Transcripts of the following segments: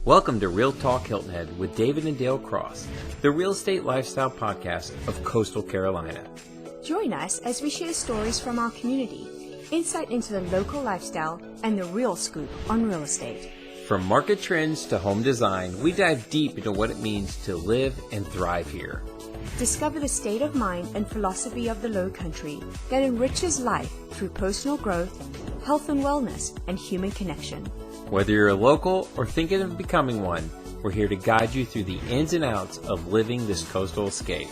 Welcome to Real Talk Hilton Head with David and Dale Cross, the real estate lifestyle podcast of Coastal Carolina. Join us as we share stories from our community, insight into the local lifestyle, and the real scoop on real estate. From market trends to home design, we dive deep into what it means to live and thrive here. Discover the state of mind and philosophy of the Lowcountry that enriches life through personal growth, health and wellness, and human connection. Whether you're a local or thinking of becoming one, we're here to guide you through the ins and outs of living this coastal escape.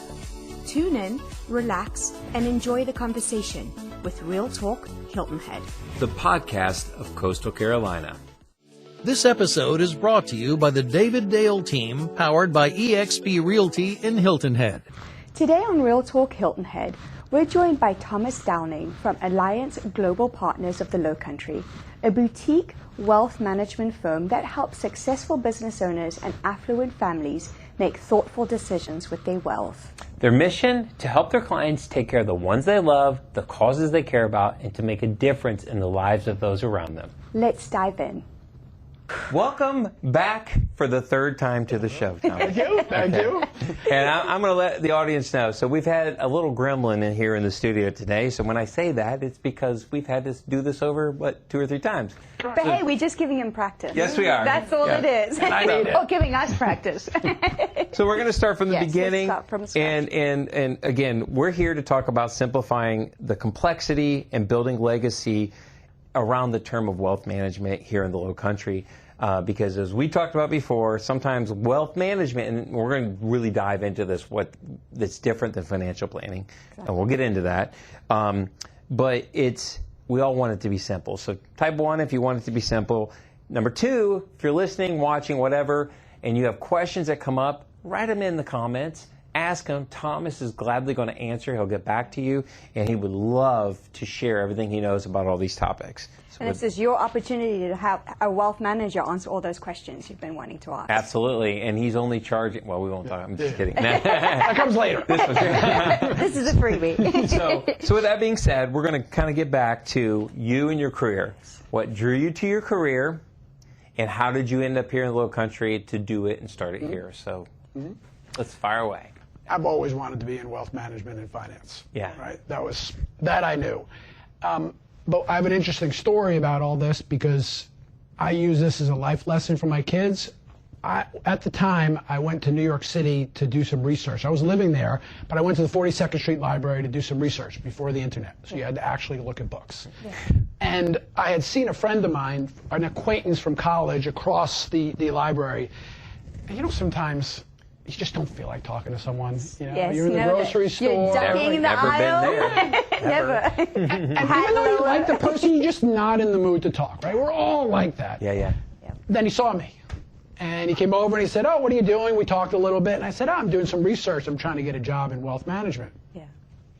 Tune in, relax, and enjoy the conversation with Real Talk Hilton Head, the podcast of Coastal Carolina. This episode is brought to you by the David Dale team, powered by eXp Realty in Hilton Head. Today on Real Talk Hilton Head, we're joined by Thomas Dowling from Alliance Global Partners of the Lowcountry, a boutique wealth management firm that helps successful business owners and affluent families make thoughtful decisions with their wealth. Their mission? To help their clients take care of the ones they love, the causes they care about, and to make a difference in the lives of those around them. Let's dive in. Welcome back for the third time to the show, Tom. Thank you. And I'm going to let the audience know. So we've had a little gremlin in here in the studio today. So when I say that, it's because we've had to do this over, 2 or 3 times. But hey, we're just giving him practice. Yes, we are. That's all it is. And I need it. Or giving us practice. So we're going to start from the beginning. Let's start from scratch. And again, we're here to talk about simplifying the complexity and building legacy around the term of wealth management here in the Lowcountry. Because as we talked about before, sometimes wealth management, and we're going to really dive into this, that's different than financial planning, and we'll get into that. But we all want it to be simple. So type 1 if you want it to be simple. Number 2, if you're listening, watching, whatever, and you have questions that come up, write them in the comments. Ask him. Thomas is gladly going to answer. He'll get back to you, and he would love to share everything he knows about all these topics. So and this is your opportunity to have a wealth manager answer all those questions you've been wanting to ask. Absolutely, and he's only charging. Well, we won't talk. I'm just kidding. That comes later. This is a freebie. So with that being said, we're going to kind of get back to you and your career. What drew you to your career, and how did you end up here in the Lowcountry to do it and start it here? So let's fire away. I've always wanted to be in wealth management and finance. Yeah. Right. That I knew. But I have an interesting story about all this because I use this as a life lesson for my kids. At the time, I went to New York City to do some research. I was living there, but I went to the 42nd Street Library to do some research before the internet. So you had to actually look at books. Yeah. And I had seen a friend of mine, an acquaintance from college, across the library. And sometimes you just don't feel like talking to someone. Yes, you're in the grocery store. You're ducking in the aisle. Never. And even though you like the person, you're just not in the mood to talk, right? We're all like that. Yeah. Then he saw me. And he came over and he said, "Oh, what are you doing?" We talked a little bit. And I said, "Oh, I'm doing some research. I'm trying to get a job in wealth management." Yeah.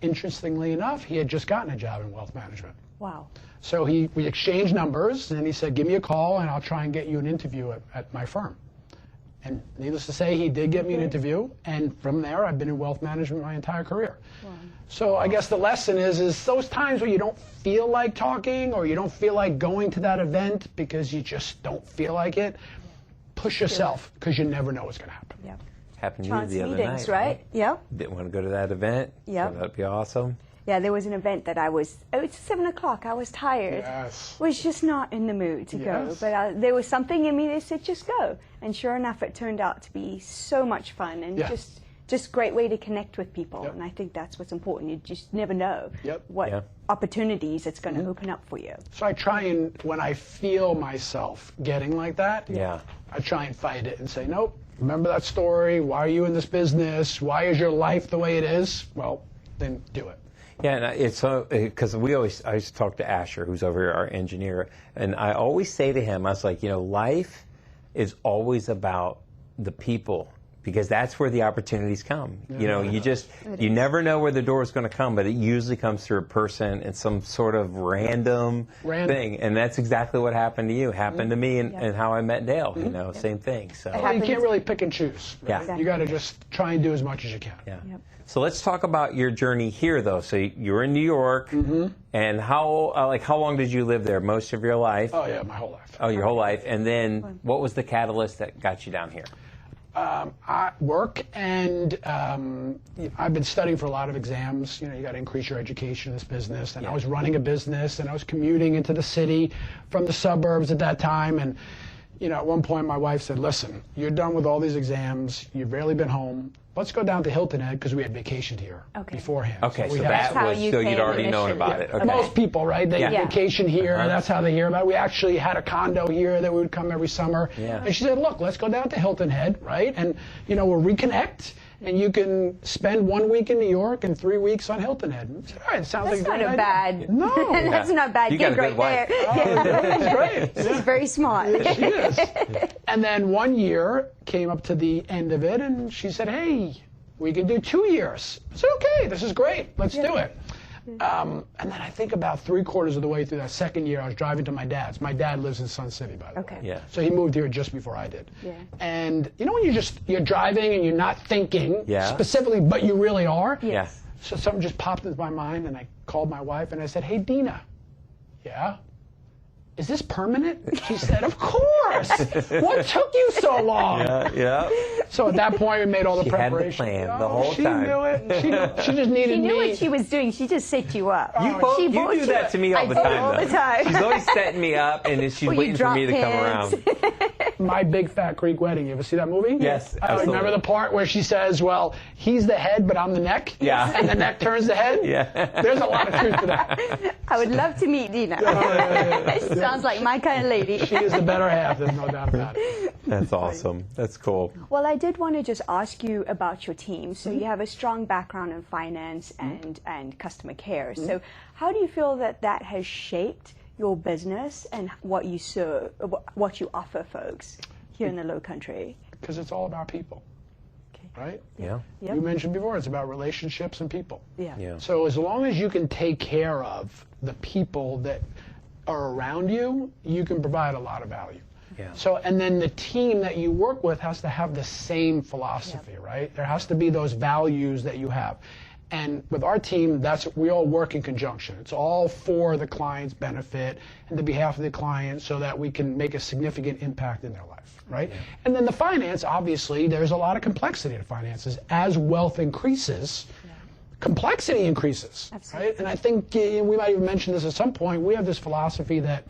Interestingly enough, he had just gotten a job in wealth management. Wow. So we exchanged numbers, and he said, "Give me a call, and I'll try and get you an interview at my firm." And needless to say, he did get me an interview, and from there, I've been in wealth management my entire career. Wow. So I guess the lesson is those times where you don't feel like talking or you don't feel like going to that event because you just don't feel like it, push yourself because you never know what's going to happen. Yep. Happened to Chance you the other meetings, night, right? Yep. Didn't want to go to that event. Yep. So that'd be awesome. Yeah, there was an event that it's 7 o'clock, I was tired. Yes. Was just not in the mood to go. But there was something in me that said, just go. And sure enough, it turned out to be so much fun and just great way to connect with people. Yep. And I think that's what's important. You just never know what opportunities it's going to open up for you. So I try and, when I feel myself getting like that, I try and fight it and say, nope, remember that story? Why are you in this business? Why is your life the way it is? Well, then do it. Yeah, and it's because I used to talk to Asher, who's over here, our engineer, and I always say to him, I was like, life is always about the people because that's where the opportunities come. You know, you never know where the door is going to come, but it usually comes through a person and some sort of random thing. And that's exactly what happened to you. Happened to me and how I met Dale. You know, same thing. So well, you can't really pick and choose. Right? Yeah. Exactly. You got to just try and do as much as you can. Yeah. So let's talk about your journey here, though. So you were in New York, and how long did you live there? Most of your life? Oh yeah, my whole life. Oh, your whole life. And then what was the catalyst that got you down here? I work, and I've been studying for a lot of exams. You know, you got to increase your education in this business. And I was running a business, and I was commuting into the city from the suburbs at that time. And you know, at one point, my wife said, "Listen, you're done with all these exams. You've barely been home. Let's go down to Hilton Head," because we had vacationed here beforehand. Okay, so that was, so you'd already known about it. Okay. Most people, right? They vacation here. That's how they hear about it. We actually had a condo here that we would come every summer. And she said, "Look, let's go down to Hilton Head, right? And, you know, we'll reconnect. And you can spend 1 week in New York and 3 weeks on Hilton Head." I said, "All right, it sounds like a great idea." Bad. No. That's not a bad You got gig a right good wife. there. That's great. She's very smart. She is. And then 1 year came up to the end of it, and she said, "Hey, we can do 2 years." I said, "Okay, this is great. Let's do it." And then I think about 3/4 of the way through that second year, I was driving to my dad's. My dad lives in Sun City, by the way. Yeah. So he moved here just before I did. And you know when you're driving and you're not thinking specifically, but you really are? Yes. So something just popped into my mind, and I called my wife and I said, "Hey, Dina." "Yeah." "Is this permanent?" She said, "Of course. What took you so long?" Yeah. So at that point, we made all the She had the preparation. plan the whole time. She knew it. She just needed She knew me. what she was doing. She just set you up. You do that to me all the time, though. All the time. She's always setting me up, and she's waiting for me to come around. My Big Fat Greek Wedding. You ever see that movie? Yes, I absolutely. remember the part where she says, "Well, he's the head, but I'm the neck." Yeah. And the neck turns the head. Yeah. There's a lot of truth to that. I would love to meet Dina. She sounds like my kind of lady. She is the better half. There's no doubt about it. That's awesome. That's cool. Well, I did want to just ask you about your team. So you have a strong background in finance and customer care. So how do you feel that has shaped your business and what you serve, what you offer folks here in the Lowcountry? Because it's all about people. Right? Yeah. You mentioned before, it's about relationships and people. Yeah. So as long as you can take care of the people that are around you, you can provide a lot of value. Yeah. So, and then the team that you work with has to have the same philosophy, right? There has to be those values that you have. And with our team, we all work in conjunction. It's all for the client's benefit and the behalf of the client so that we can make a significant impact in their life, right? Yeah. And then the finance, obviously, there's a lot of complexity to finances. As wealth increases, complexity increases, right? And I think we might even mention this at some point. We have this philosophy that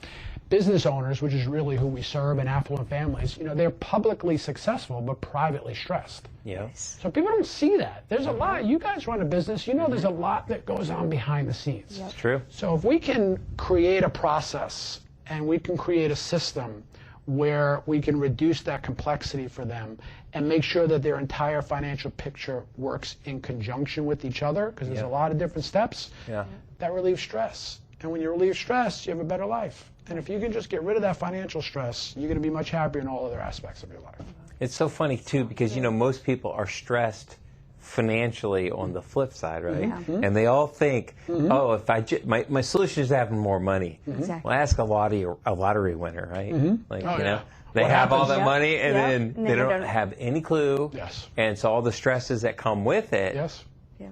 business owners, which is really who we serve, and affluent families, you know, they're publicly successful but privately stressed. Yeah. So people don't see that. There's a lot. You guys run a business. You know, there's a lot that goes on behind the scenes. It's true. So if we can create a process and we can create a system where we can reduce that complexity for them and make sure that their entire financial picture works in conjunction with each other, because there's a lot of different steps, that relieves stress. And when you relieve stress, you have a better life. And if you can just get rid of that financial stress, you're going to be much happier in all other aspects of your life. It's so funny, too, because, you know, most people are stressed financially on the flip side, right? And they all think, oh, if my solution is having more money. Exactly. Well, ask a lottery winner, right? Like, you know, they What have all happens? that money, and then they don't have any clue. Yes. And so all the stresses that come with it,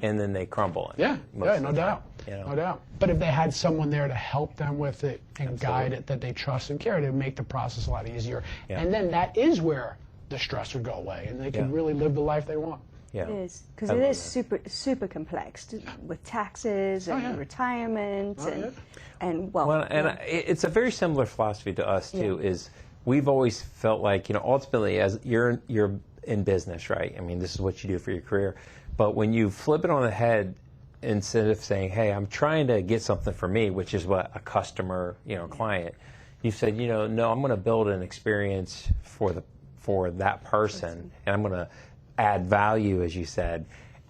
and then they crumble. Yeah, no doubt. You know? No doubt. But if they had someone there to help them with it and guide it, that they trust and care, it would make the process a lot easier. And then that is where the stress would go away, and they can really live the life they want. Yeah. It is, because it is super complex with taxes and retirement and wealth. Well, and it's a very similar philosophy to us too. Is we've always felt like, you know, ultimately as you're in business, right? I mean, this is what you do for your career, but when you flip it on the head, instead of saying, "Hey, I'm trying to get something for me," which is what a customer, you know, client, you said, you know, no, I'm going to build an experience for that person, and I'm going to add value, as you said.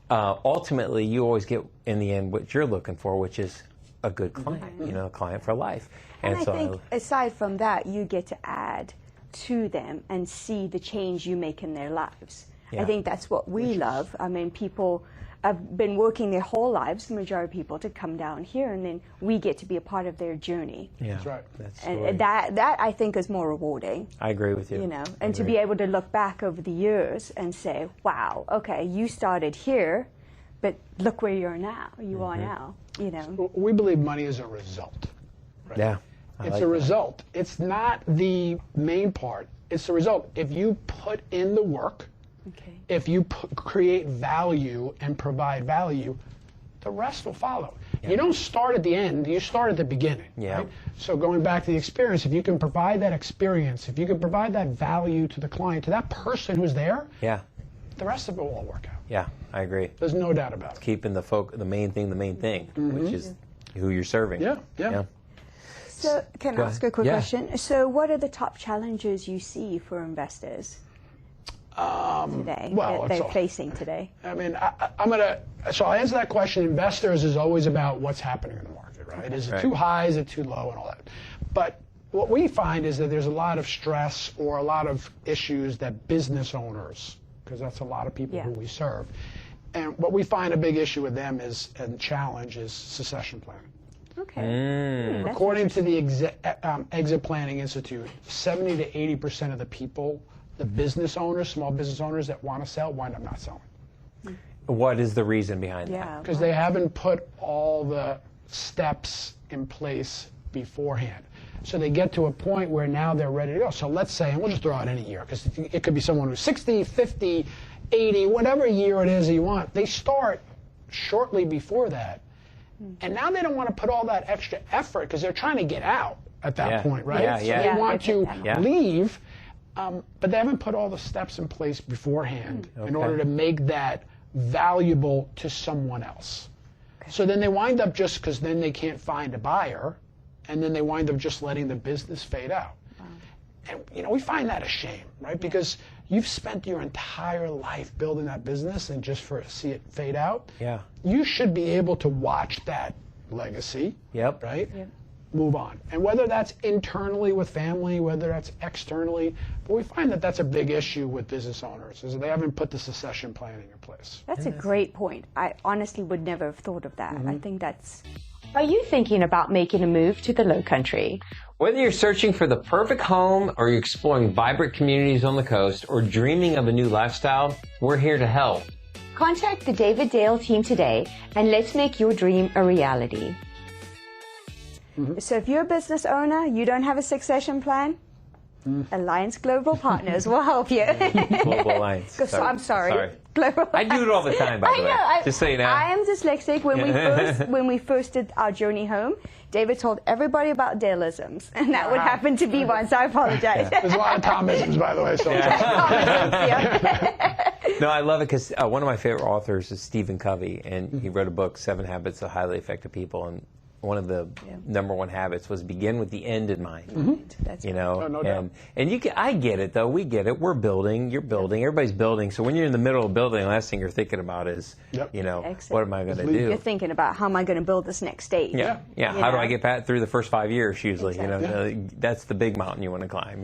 Ultimately, you always get in the end what you're looking for, which is a good client, you know, a client for life. And I think aside from that, you get to add to them and see the change you make in their lives. I think that's what we love. I mean, people have been working their whole lives, the majority of people, to come down here, and then we get to be a part of their journey. Yeah, That's right. And that I think is more rewarding. I agree with you. You know, and to be able to look back over the years and say, wow, okay, you started here, but look where you're now. You are now, you know. We believe money is a result. Right? Yeah. It's a result. It's not the main part. It's the result. If you put in the work, if you create value and provide value, the rest will follow. Yeah. You don't start at the end, you start at the beginning. Yeah. Right? So going back to the experience, if you can provide that experience, if you can provide that value to the client, to that person who's there, the rest of it will all work out. Yeah, I agree. There's no doubt about it. Keeping the main thing, which is who you're serving. Yeah. So can I ask a quick question? So what are the top challenges you see for investors today, that they're facing today? I mean, so I'll answer that question. Investors is always about what's happening in the market, right? Is it too high, is it too low, and all that. But what we find is that there's a lot of stress or a lot of issues that business owners, because that's a lot of people who we serve, and what we find a big issue with them and challenge is succession planning. Okay. According to the Exit Planning Institute, 70 to 80% of the people, the business owners, small business owners that want to sell, wind up not selling. What is the reason behind that? Because they haven't put all the steps in place beforehand. So they get to a point where now they're ready to go. So let's say, and we'll just throw out any year, because it could be someone who's 60, 50, 80, whatever year it is that you want. They start shortly before that. And now they don't want to put all that extra effort because they're trying to get out at that point, right? So they want to leave, but they haven't put all the steps in place beforehand in order to make that valuable to someone else. So then they wind up just because then they can't find a buyer, and then they wind up just letting the business fade out. And we find that a shame, right? Because you've spent your entire life building that business, and just to see it fade out, you should be able to watch that legacy, right? Move on. And whether that's internally with family, whether that's externally, but we find that that's a big issue with business owners, is that they haven't put the succession planning in place. That's a great point. I honestly would never have thought of that. I think that's... Are you thinking about making a move to the Lowcountry? Whether you're searching for the perfect home, or you're exploring vibrant communities on the coast, or dreaming of a new lifestyle, we're here to help. Contact the David Dale team today, and let's make your dream a reality. So if you're a business owner, you don't have a succession plan, Alliance Global Partners will help you. Global Alliance. I'm sorry. Global I do it all the time, by the way. Just so you know. I am dyslexic. When we first did our journey home, David told everybody about Daleisms, and that would happen to be one, so I apologize. There's a lot of Thomisms, by the way. So No, I love it because one of my favorite authors is Stephen Covey, and he wrote a book, 7 Habits of Highly Effective People, and one of the number one habits was begin with the end in mind. That's no doubt. And I get it though. We get it. We're building. You're building. Everybody's building. So when you're in the middle of building, the last thing you're thinking about is, what am I going to do? You're thinking about how am I going to build this next stage? How do I get through the first 5 years? Usually, that's the big mountain you want to climb.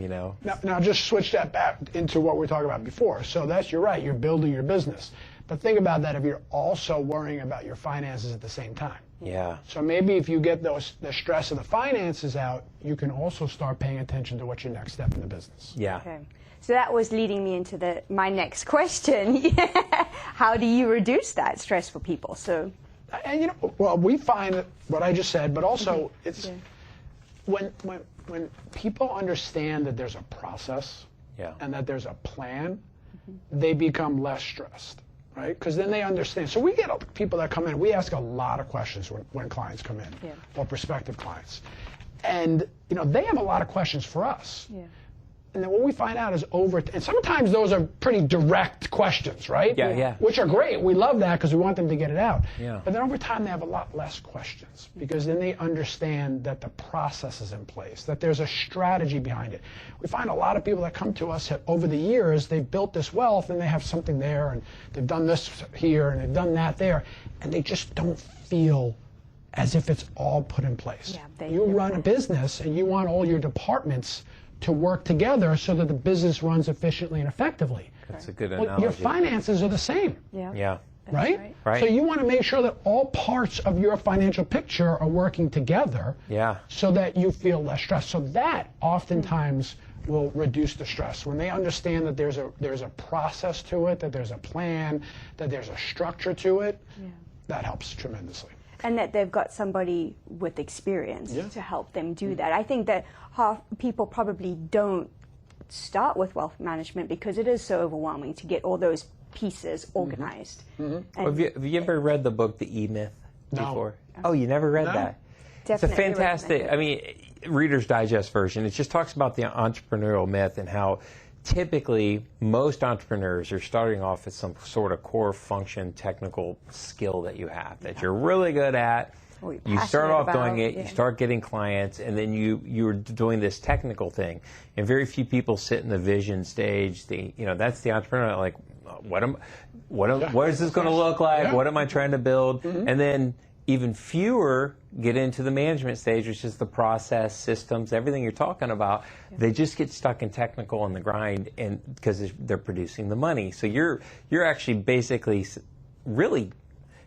Now just switch that back into what we were talking about before. So you're right. You're building your business, but think about that if you're also worrying about your finances at the same time. So maybe if you get the stress of the finances out, you can also start paying attention to what's your next step in the business. Okay. So that was leading me into my next question. How do you reduce that stress for people? So, and we find what I just said, but also it's when people understand that there's a process and that there's a plan, they become less stressed. Right? Because then they understand. So we get people that come in. We ask a lot of questions when clients come in, or prospective clients, and they have a lot of questions for us. And then what we find out is and sometimes those are pretty direct questions, right? Which are great. We love that because we want them to get it out. But then over time they have a lot less questions because then they understand that the process is in place, that there's a strategy behind it. We find a lot of people that come to us over the years, they've built this wealth and they have something there and they've done this here and they've done that there, and they just don't feel as if it's all put in place. You run a business and you want all your departments to work together so that the business runs efficiently and effectively. That's a good Well, analogy. your finances are the same. Yeah. Right? Right. So you want to make sure that all parts of your financial picture are working together so that you feel less stressed. So that oftentimes will reduce the stress. When they understand that there's a process to it, that there's a plan, that there's a structure to it, that helps tremendously. And that they've got somebody with experience to help them do that. I think that half people probably don't start with wealth management because it is so overwhelming to get all those pieces organized. Have you ever read the book The E-Myth before? No. Oh, you never read No. that? Definitely It's a fantastic, I mean, Reader's Digest version. It just talks about the entrepreneurial myth and how typically most entrepreneurs are starting off with some sort of core function technical skill that you have, that you're really good at. Or you're You start passionate off about, doing it, you start getting clients, and then you're doing this technical thing. And very few people sit in the vision stage. That's the entrepreneur. Like, what is this going to look like? Yeah. What am I trying to build? And then even fewer get into the management stage, which is the process, systems, everything you're talking about. They just get stuck in technical and the grind, and because they're producing the money. So you're actually basically really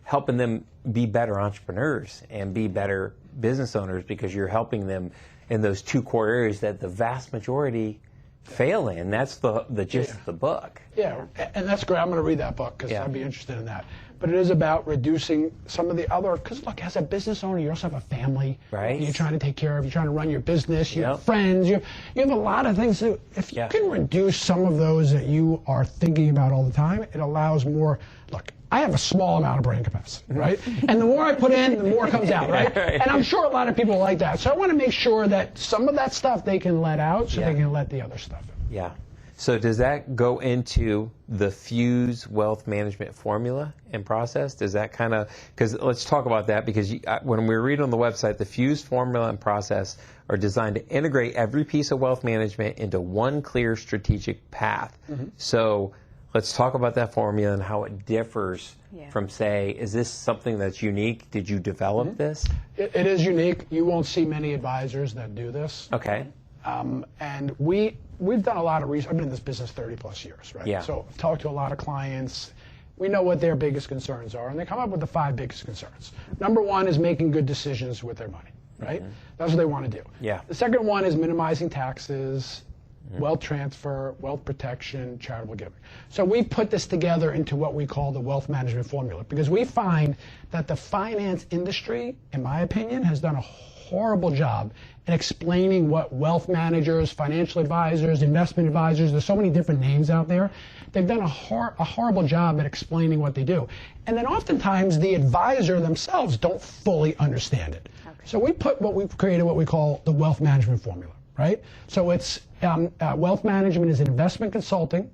helping them be better entrepreneurs and be better business owners, because you're helping them in those two core areas that the vast majority fail in. That's the gist of the book. Yeah, and that's great. I'm going to read that book because I'd be interested in that. But it is about reducing some of the other, because look, as a business owner, you also have a family you're trying to take care of. You're trying to run your business. You have friends. You have a lot of things to do. If you can reduce some of those that you are thinking about all the time, it allows more. Look, I have a small amount of brain capacity, right? And the more I put in, the more comes out, right? And I'm sure a lot of people like that. So I want to make sure that some of that stuff they can let out so they can let the other stuff in. Yeah. So does that go into the Fuse wealth management formula and process? Does that kind of, because let's talk about that, because when we read on the website, the Fuse formula and process are designed to integrate every piece of wealth management into one clear strategic path. So let's talk about that formula and how it differs from, say, is this something that's unique? Did you develop this? It is unique. You won't see many advisors that do this. Okay. And we've done a lot of research. I've been in this business 30 plus years, right? Yeah. So I've talked to a lot of clients. We know what their biggest concerns are, and they come up with the 5 biggest concerns. Number 1 is making good decisions with their money, right? That's what they want to do. Yeah. The second one is minimizing taxes, wealth transfer, wealth protection, charitable giving. So we put this together into what we call the wealth management formula, because we find that the finance industry, in my opinion, has done a horrible job in explaining what wealth managers, financial advisors, investment advisors, there's so many different names out there. They've done a horrible job at explaining what they do. And then oftentimes the advisor themselves don't fully understand it. So we've created what we call the wealth management formula, right? So it's wealth management is investment consulting,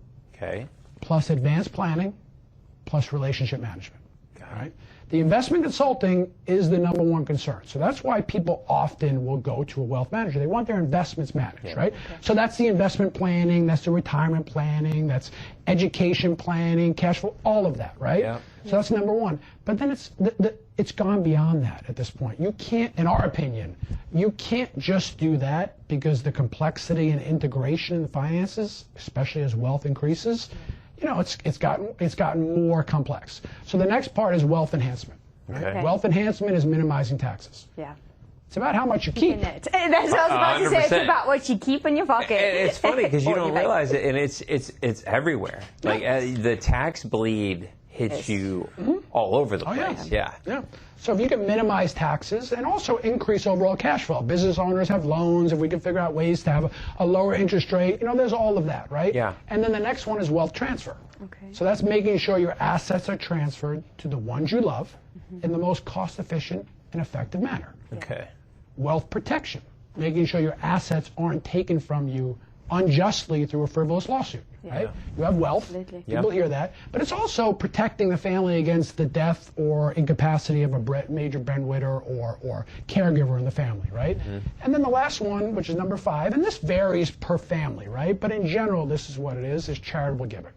plus advanced planning, plus relationship management, right? The investment consulting is the number 1 concern. So that's why people often will go to a wealth manager. They want their investments managed, right? So that's the investment planning, that's the retirement planning, that's education planning, cash flow, all of that, right? So that's number 1. But then it's gone beyond that at this point. You can't, in our opinion, you can't just do that, because the complexity and integration in the finances, especially as wealth increases, it's gotten more complex. So the next part is wealth enhancement. Right? Okay. Wealth enhancement is minimizing taxes. Yeah. It's about how much you keep. That's what I was about to say. It's 100%. about what you keep in your pocket. It's funny because you Or don't your bank. realize it, and it's everywhere. Like the tax bleed hits you all over the place. Yeah. So if you can minimize taxes and also increase overall cash flow, business owners have loans, if we can figure out ways to have a lower interest rate, there's all of that, right? Yeah. And then the next one is wealth transfer. Okay. So that's making sure your assets are transferred to the ones you love in the most cost-efficient and effective manner. Okay. Wealth protection, making sure your assets aren't taken from you unjustly through a frivolous lawsuit, right? You have wealth, people hear that, but it's also protecting the family against the death or incapacity of a major breadwinner or caregiver in the family, right? And then the last one, which is number 5, and this varies per family, right? But in general, this is what it is charitable giving.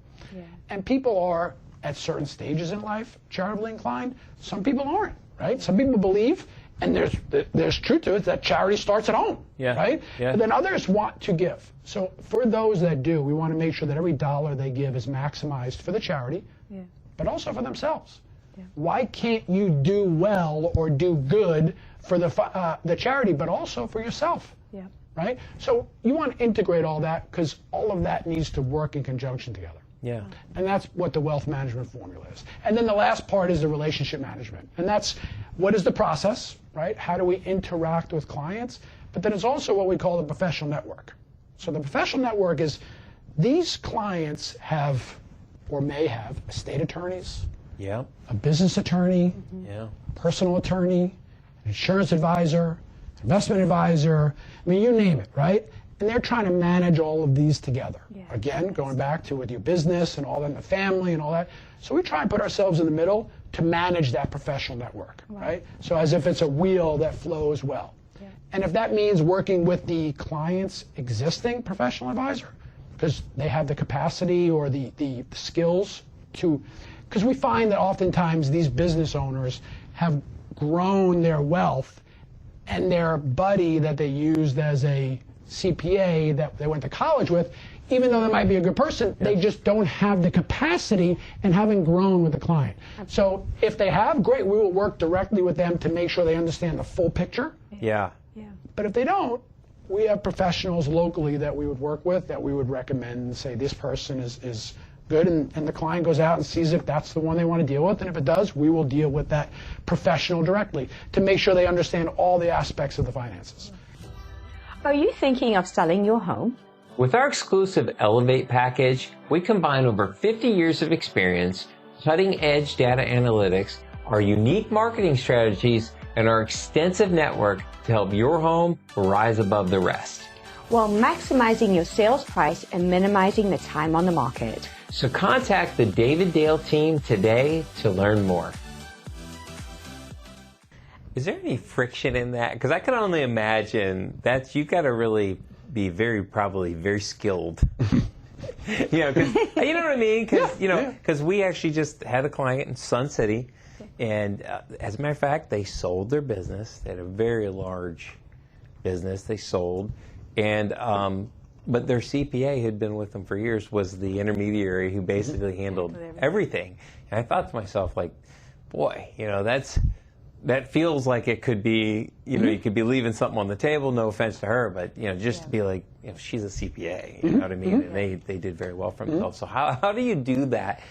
And people are, at certain stages in life, charitably inclined. Some people aren't, right? Some people believe And there's truth to it that charity starts at home, right? Yeah. But then others want to give. So for those that do, we want to make sure that every dollar they give is maximized for the charity, but also for themselves. Why can't you do well or do good for the charity, but also for yourself? Right? So you want to integrate all that because all of that needs to work in conjunction together. Yeah. And that's what the wealth management formula is. And then the last part is the relationship management. And that's what is the process, right? How do we interact with clients? But then it's also what we call the professional network. So the professional network is these clients have or may have estate attorneys, a business attorney, personal attorney, an insurance advisor, investment advisor, I mean, you name it, right? And they're trying to manage all of these together. Again, going back to with your business and all that, and the family and all that. So we try and put ourselves in the middle to manage that professional network, right? So as if it's a wheel that flows well. And if that means working with the client's existing professional advisor, because they have the capacity or the skills to, because we find that oftentimes these business owners have grown their wealth and their buddy that they used as a CPA that they went to college with, even though they might be a good person, they just don't have the capacity and haven't grown with the client. So if they have, great, we will work directly with them to make sure they understand the full picture. But if they don't, we have professionals locally that we would work with that we would recommend and say this person is good, and the client goes out and sees if that's the one they want to deal with, and if it does, we will deal with that professional directly to make sure they understand all the aspects of the finances. Are you thinking of selling your home? With our exclusive Elevate package, we combine over 50 years of experience, cutting-edge data analytics, our unique marketing strategies, and our extensive network to help your home rise above the rest, while maximizing your sales price and minimizing the time on the market. So contact the David Dale team today to learn more. Is there any friction in that? Because I can only imagine that you got to really be probably very skilled. You know what I mean? Because we actually just had a client in Sun City, and as a matter of fact, they sold their business. They had a very large business they sold, and but their CPA, who had been with them for years, was the intermediary who basically handled everything. And I thought to myself, like, boy, that feels like it could be, you could be leaving something on the table, no offense to her, but, just to be like, she's a CPA, you know what I mean? And they did very well for themselves. So how do you do that?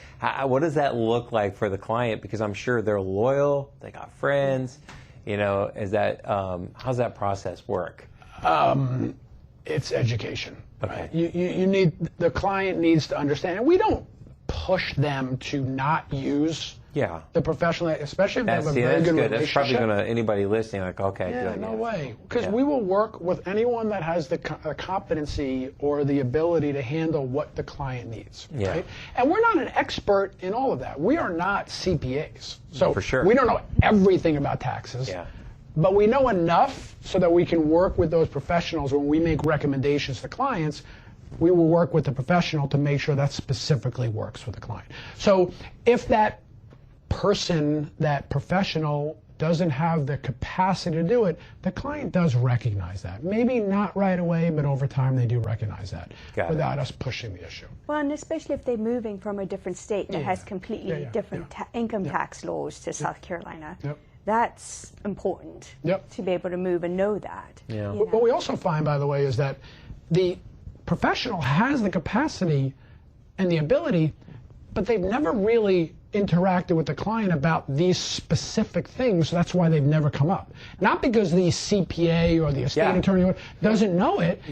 What does that look like for the client? Because I'm sure they're loyal, they got friends, how's that process work? It's education. Okay. Right? The client needs to understand, and we don't push them to not use the professional, especially if they have a very good relationship. That's probably going to, anybody listening, like, okay, good. No way. Because we will work with anyone that has the competency or the ability to handle what the client needs. Right? And we're not an expert in all of that. We are not CPAs. So for sure. We don't know everything about taxes. But we know enough so that we can work with those professionals when we make recommendations to clients. We will work with the professional to make sure that specifically works for the client. So if that person, that professional, doesn't have the capacity to do it, the client does recognize that. Maybe not right away, but over time they do recognize that without us pushing the issue. Well, and especially if they're moving from a different state that has completely different income tax laws to South Carolina. That's important to be able to move and know that. What we also find, by the way, is that the professional has the capacity and the ability, but they've never really interacted with the client about these specific things, so that's why they've never come up. Not because the CPA or the estate attorney doesn't know it.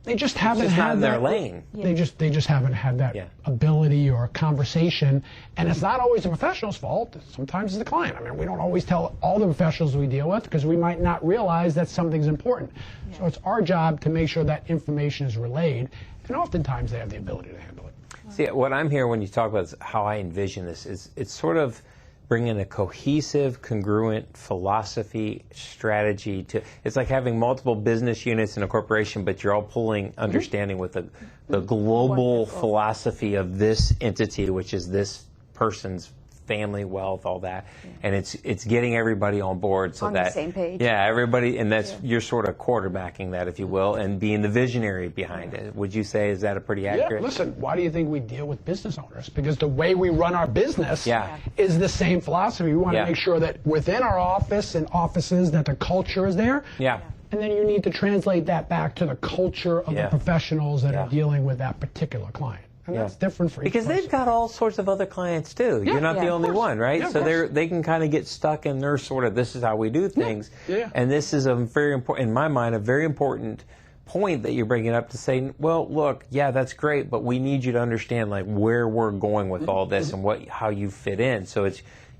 They just haven't had their lane. They just haven't had that ability or conversation, and it's not always the professional's fault. Sometimes it's the client. I mean, we don't always tell all the professionals we deal with because we might not realize that something's important. So it's our job to make sure that information is relayed, and oftentimes they have the ability to handle it. See, what I'm hearing when you talk about how I envision this is it's sort of bringing a cohesive, congruent philosophy, strategy to. It's like having multiple business units in a corporation, but you're all pulling understanding with the global philosophy of this entity, which is this person's family wealth, all that, and it's getting everybody on board so on that the same page. Yeah, everybody, and that's you're sort of quarterbacking that, if you will, and being the visionary behind it. Would you say, is that a pretty accurate? Yeah, listen, why do you think we deal with business owners? Because the way we run our business Yeah. is the same philosophy. We want to Yeah. make sure that within our office and offices that the culture is there. Yeah. And then you need to translate that back to the culture of Yeah. the professionals that Yeah. are dealing with that particular client. And that's different for each Because they've person. got all sorts of other clients too. Yeah. You're not Yeah, the of only course. one, right? Yeah, of So course. they can kind of get stuck in their sort of, this is how we do things. Yeah. And this is a very important, in my mind, a very important point that you're bringing up to say, well, look, yeah, that's great, but we need you to understand like where we're going with all this and how you fit in. So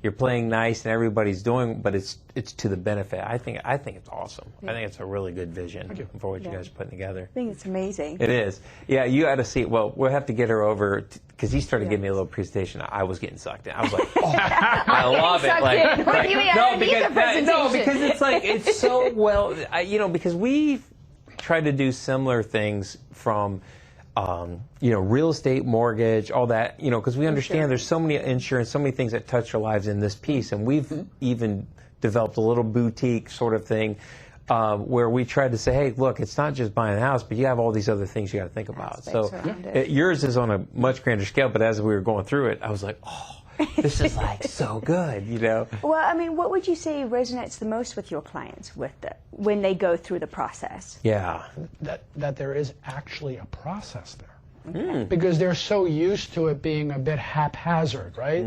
you're playing nice and everybody's doing, but it's to the benefit. I think it's awesome. I think it's a really good vision for what you guys are putting together. I think it's amazing. It is. Yeah, you got to see. Well, we'll have to get her over because he started giving me a little presentation. I was getting sucked in. I was like, oh, I love it. Sucked Like, in. What do you mean? I don't need the presentation. because it's like it's so well. Because we've tried to do similar things from. Real estate, mortgage, all that, because we understand there's so many insurance, so many things that touch our lives in this piece. And we've even developed a little boutique sort of thing where we try to say, hey, look, it's not just buying a house, but you have all these other things you got to think about. So yours is on a much grander scale, but as we were going through it, I was like, oh, this is like so good, Well, I mean, what would you say resonates the most with your clients when they go through the process? Yeah. That there is actually a process there. Because they're so used to it being a bit haphazard, right?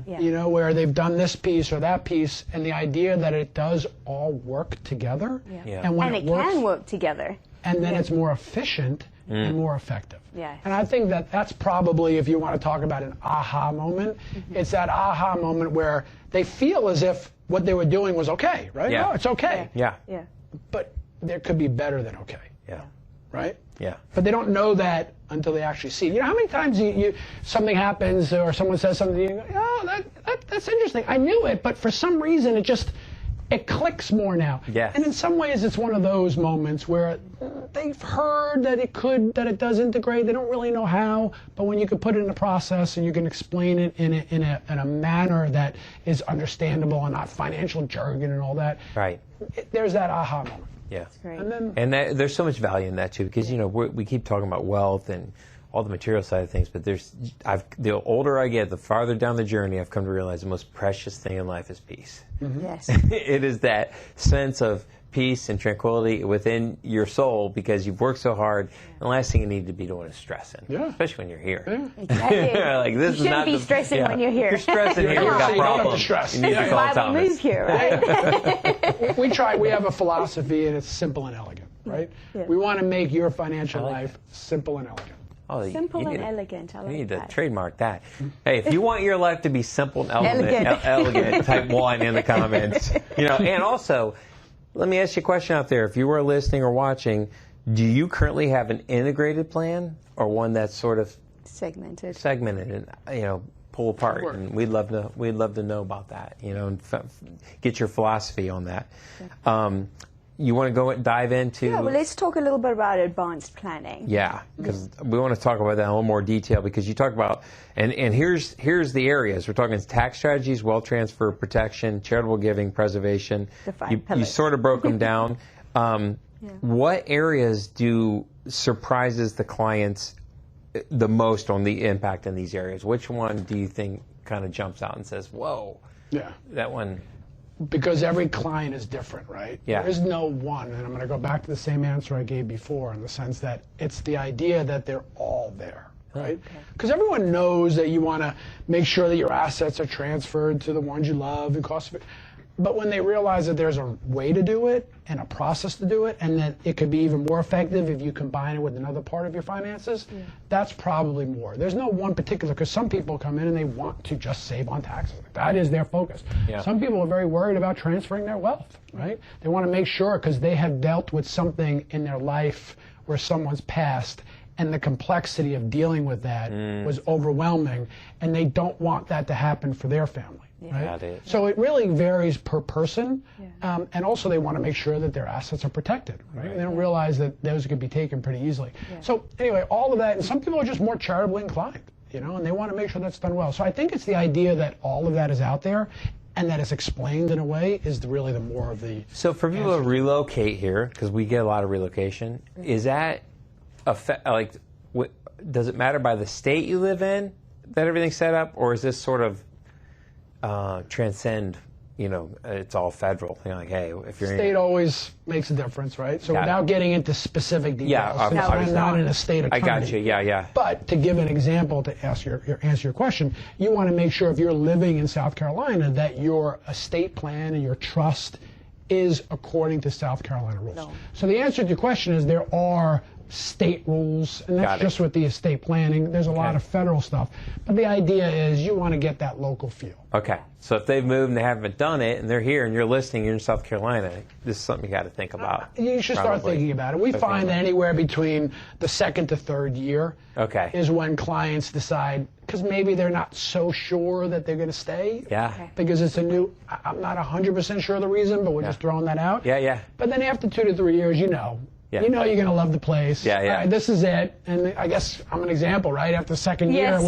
Yeah. Where they've done this piece or that piece, and the idea that it does all work together. Yeah. And when And it works, can work together. and then it's more efficient and more effective. Yeah. And I think that's probably, if you want to talk about an aha moment, it's that aha moment where they feel as if what they were doing was okay, right? Yeah. No, it's okay. Yeah. Yeah. But there could be better than okay, Yeah. right? Yeah. But they don't know that until they actually see it. How many times something happens or someone says something, you go, oh, that's interesting. I knew it, but for some reason it clicks more now. Yes. And in some ways, it's one of those moments where they've heard that it does integrate. They don't really know how, but when you can put it in a process and you can explain it in a manner that is understandable and not financial jargon and all that, Right. there's that aha moment. Yeah. Great. And then There's so much value in that too, because we keep talking about wealth and all the material side of things, but the older I get, the farther down the journey, I've come to realize the most precious thing in life is peace. Yes. It is that sense of peace and tranquility within your soul because you've worked so hard. And the last thing you need to be doing is stressing, especially when you're here. Exactly. Like, this You is not shouldn't be stressing when you're here. If you're stressing here, you've So got you don't have to problems. stress. You need to Yeah. call Why we Thomas. move here, right? we have a philosophy, and it's simple and elegant, right? Yeah. We want to make your financial like life simple and elegant. Oh, Simple you and need- elegant. I You like need to that. trademark that. Hey, if you want your life to be simple and Elegant. elegant, type 1 in the comments. And also, let me ask you a question out there. If you are listening or watching, do you currently have an integrated plan or one that's sort of Segmented. segmented and pull apart? And we'd love to know about that. And get your philosophy on that. You want to dive into? Yeah, well, let's talk a little bit about advanced planning. Yeah, because we want to talk about that in a little more detail because you talk about, and here's the areas. We're talking tax strategies, wealth transfer, protection, charitable giving, preservation. The 5 You pillars. sort of broke them down. What areas surprises the clients the most on the impact in these areas? Which one do you think kind of jumps out and says, whoa, Yeah. that one? Because every client is different, right? Yeah. There is no one, and I'm going to go back to the same answer I gave before in the sense that it's the idea that they're all there, right? Because everyone knows that you want to make sure that your assets are transferred to the ones you love and cost of it. But when they realize that there's a way to do it and a process to do it, and that it could be even more effective if you combine it with another part of your finances, that's probably more. There's no one particular, because some people come in and they want to just save on taxes. That is their focus. Yeah. Some people are very worried about transferring their wealth, right? They want to make sure because they have dealt with something in their life where someone's passed and the complexity of dealing with that was overwhelming, and they don't want that to happen for their family. Right? Got it. So it really varies per person, and also they want to make sure that their assets are protected. Right? They don't realize that those could be taken pretty easily. So anyway, all of that, and some people are just more charitably inclined. and they want to make sure that's done well. So I think it's the idea that all of that is out there and that it's explained in a way is really the more of the... So for people to relocate here, because we get a lot of relocation, is that, does it matter by the state you live in that everything's set up, or is this sort of transcend, it's all federal? Like, hey, if you're state always makes a difference, right? So without getting into specific details, I'm not in a state attorney. I got you, yeah. But to give an example to answer your question, you want to make sure if you're living in South Carolina that your estate plan and your trust is according to South Carolina rules. No. So the answer to your question is there are state rules, and that's just with the estate planning. There's a lot of federal stuff. But the idea is you want to get that local feel. Okay. So if they've moved and they haven't done it, and they're here and you're listening, you're in South Carolina, this is something you got to think about. You should start thinking about it. We find that anywhere between the second to third year is when clients decide, because maybe they're not so sure that they're going to stay. Yeah. Because it's a new, I'm not 100% sure of the reason, but we're just throwing that out. Yeah. But then after 2 to 3 years, you know you're going to love the place. Yeah. All right, this is it. And I guess I'm an example, right? After the second year,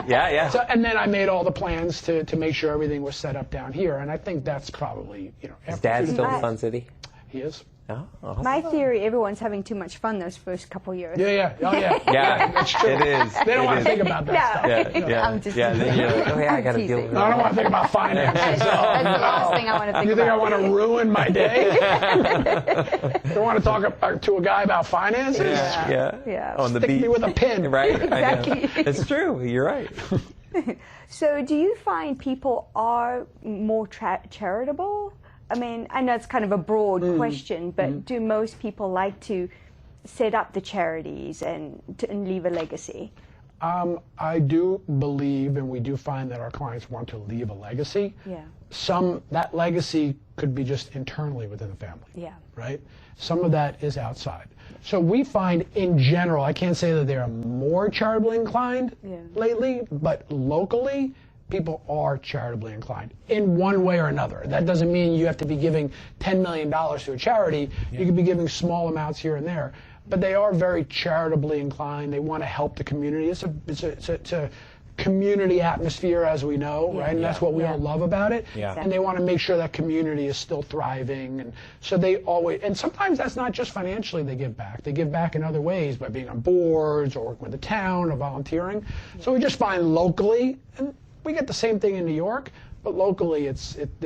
Yeah. So, and then I made all the plans to make sure everything was set up down here. And I think that's probably, Is Dad still in Sun City? He is. Oh, awesome. My theory, everyone's having too much fun those first couple years. Yeah. Yeah, that's true. It is. They don't want to think about that stuff. Yeah. I'm just Then you're like, I got to deal with it. I don't want to think about finances. That's the last thing I want to think about. You think I want to ruin my day? Don't want to talk to a guy about finances? Yeah. On the Stick beat. me with a pin. Right? Exactly. I know. It's true. You're right. So do you find people are more charitable? I mean, I know it's kind of a broad question, but do most people like to set up the charities and leave a legacy? I do believe, and we do find that our clients want to leave a legacy. Yeah. That legacy could be just internally within the family. Yeah. Right? Some of that is outside. So we find in general, I can't say that they are more charitably inclined lately, but locally, people are charitably inclined in one way or another. That doesn't mean you have to be giving $10 million to a charity. You could be giving small amounts here and there. But they are very charitably inclined. They want to help the community. It's a community atmosphere, as we know, right? And that's what we all love about it. Yeah. And they want to make sure that community is still thriving. And so they always, and sometimes that's not just financially they give back. They give back in other ways by being on boards or working with the town or volunteering. So we just find locally, and we get the same thing in New York, but locally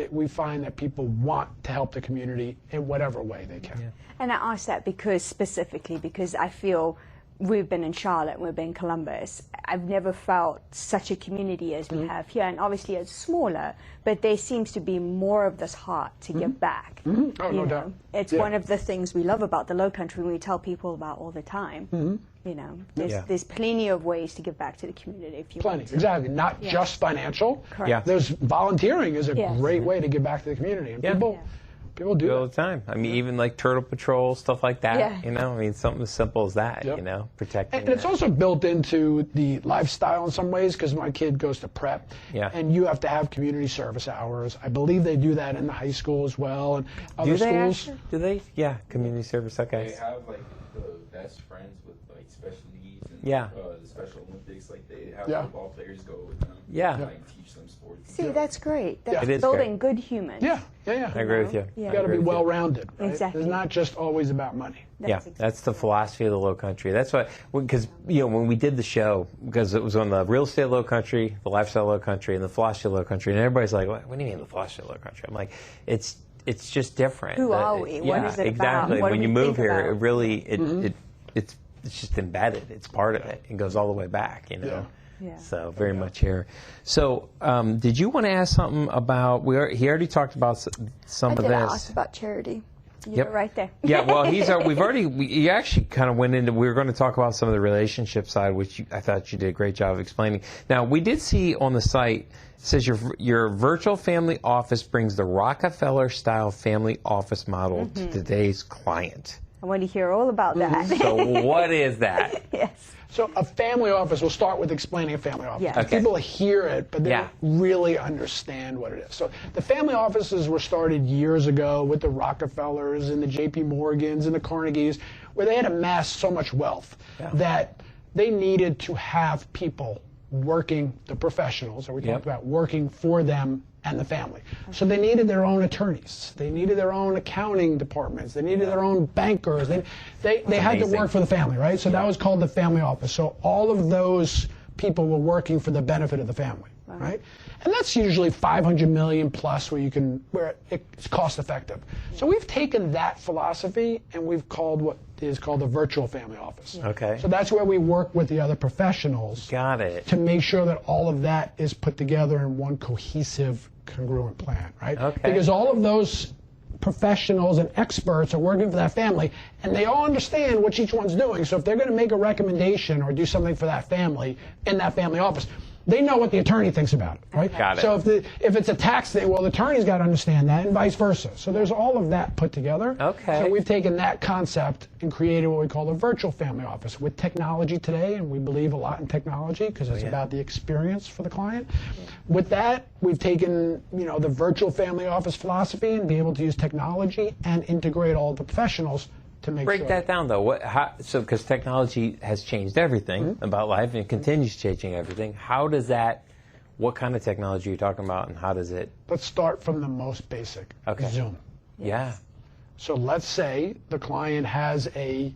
we find that people want to help the community in whatever way they can. Yeah. And I ask that specifically because I feel we've been in Charlotte, we've been in Columbus. I've never felt such a community as we have here, and obviously it's smaller, but there seems to be more of this heart to give back. Oh, no doubt. It's one of the things we love about the Lowcountry, and we tell people about all the time. There's plenty of ways to give back to the community if you want to. Exactly. Not just financial. Correct. Yeah. There's volunteering is a great way to give back to the community, and people do all that. the time. I mean, even like turtle patrol, stuff like that. Yeah. I mean, something as simple as that. Protecting. And it's also built into the lifestyle in some ways because my kid goes to prep, and you have to have community service hours. I believe they do that in the high school as well, and other schools. Do they? Yeah, community service. Okay. They have like the best friends with like special needs and the Special Olympics. Like they have football players go with them. Yeah. And, like teach them sports. See, that's great. That's It is building good humans. Yeah. I agree with you. You got to be well-rounded. Right? Exactly. It's not just always about money. That's the philosophy of the Lowcountry. That's why, because when we did the show, because it was on the real estate Lowcountry, the lifestyle Lowcountry, and the philosophy Lowcountry, and everybody's like, "What do you mean the philosophy Lowcountry?" I'm like, it's just different. Who are we? What is it about? Exactly. What do When you we move think here, about? it really it's just embedded. It's part of it. It goes all the way back. Yeah. So very much here. So did you want to ask something about? He already talked about some of this. I asked about charity. You were right there. Yeah, well, you actually kind of went into, we were going to talk about some of the relationship side, which I thought you did a great job of explaining. Now, we did see on the site, it says your virtual family office brings the Rockefeller-style family office model to today's client. I want to hear all about that. So what is that? Yes. So a family office, we'll start with explaining a family office. Yeah. Okay. People hear it, but they don't really understand what it is. So the family offices were started years ago with the Rockefellers and the JP Morgans and the Carnegies, where they had amassed so much wealth that they needed to have people working, the professionals, or we talked about working for them and the family. So they needed their own attorneys. They needed their own accounting departments. They needed their own bankers. They had to work for the family, right? So that was called the family office. So all of those people were working for the benefit of the family, right? And that's usually 500 million plus where it's cost effective. So we've taken that philosophy and we've called what is called the virtual family office. Okay. So that's where we work with the other professionals. Got it. To make sure that all of that is put together in one cohesive, congruent plan, right? Okay. Because all of those professionals and experts are working for that family, and they all understand what each one's doing. So if they're going to make a recommendation or do something for that family in that family office, they know what the attorney thinks about it, right? Got it. So if it's a tax thing, well, the attorney's got to understand that, and vice versa. So there's all of that put together. Okay. So we've taken that concept and created what we call the virtual family office with technology today, and we believe a lot in technology because it's about the experience for the client. With that, we've taken the virtual family office philosophy and be able to use technology and integrate all the professionals to make Break that down, though. Because technology has changed everything about life and it continues changing everything. What kind of technology are you talking about, and how does it? Let's start from the most basic. Okay. Zoom. Yeah. So let's say the client has a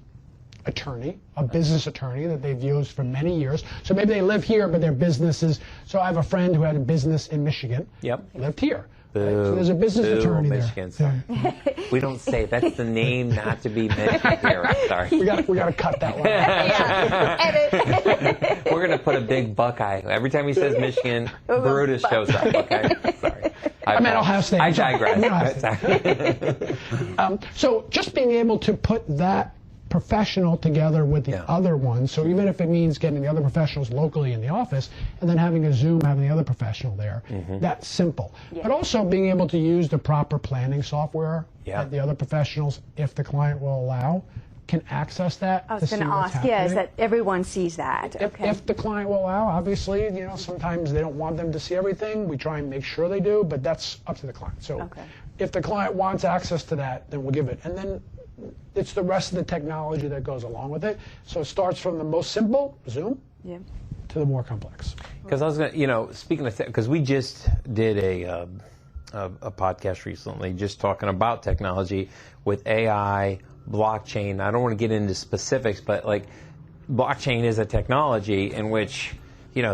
business attorney that they've used for many years. So maybe they live here, but their business is. So I have a friend who had a business in Michigan. Yep. Lived here. Boo, so there's a business attorney Michigan, there. We don't say that's the name not to be mentioned here. I'm sorry. We got to cut that one. Edit. We're gonna put a big Buckeye every time he says Michigan. Brutus shows up. Okay. Sorry. I meant Ohio State. I digress. So just being able to put that professional together with the other ones. So even if it means getting the other professionals locally in the office and then having a Zoom, having the other professional there, that's simple. But also being able to use the proper planning software that the other professionals, if the client will allow, can access that. I was going to ask, is that everyone sees that. If the client will allow, obviously, sometimes they don't want them to see everything. We try and make sure they do, but that's up to the client. So if the client wants access to that, then we'll give it. And then it's the rest of the technology that goes along with it. So it starts from the most simple, Zoom, to the more complex. Because I was going to, speaking of, because we just did a podcast recently just talking about technology with AI, blockchain. I don't want to get into specifics, but blockchain is a technology in which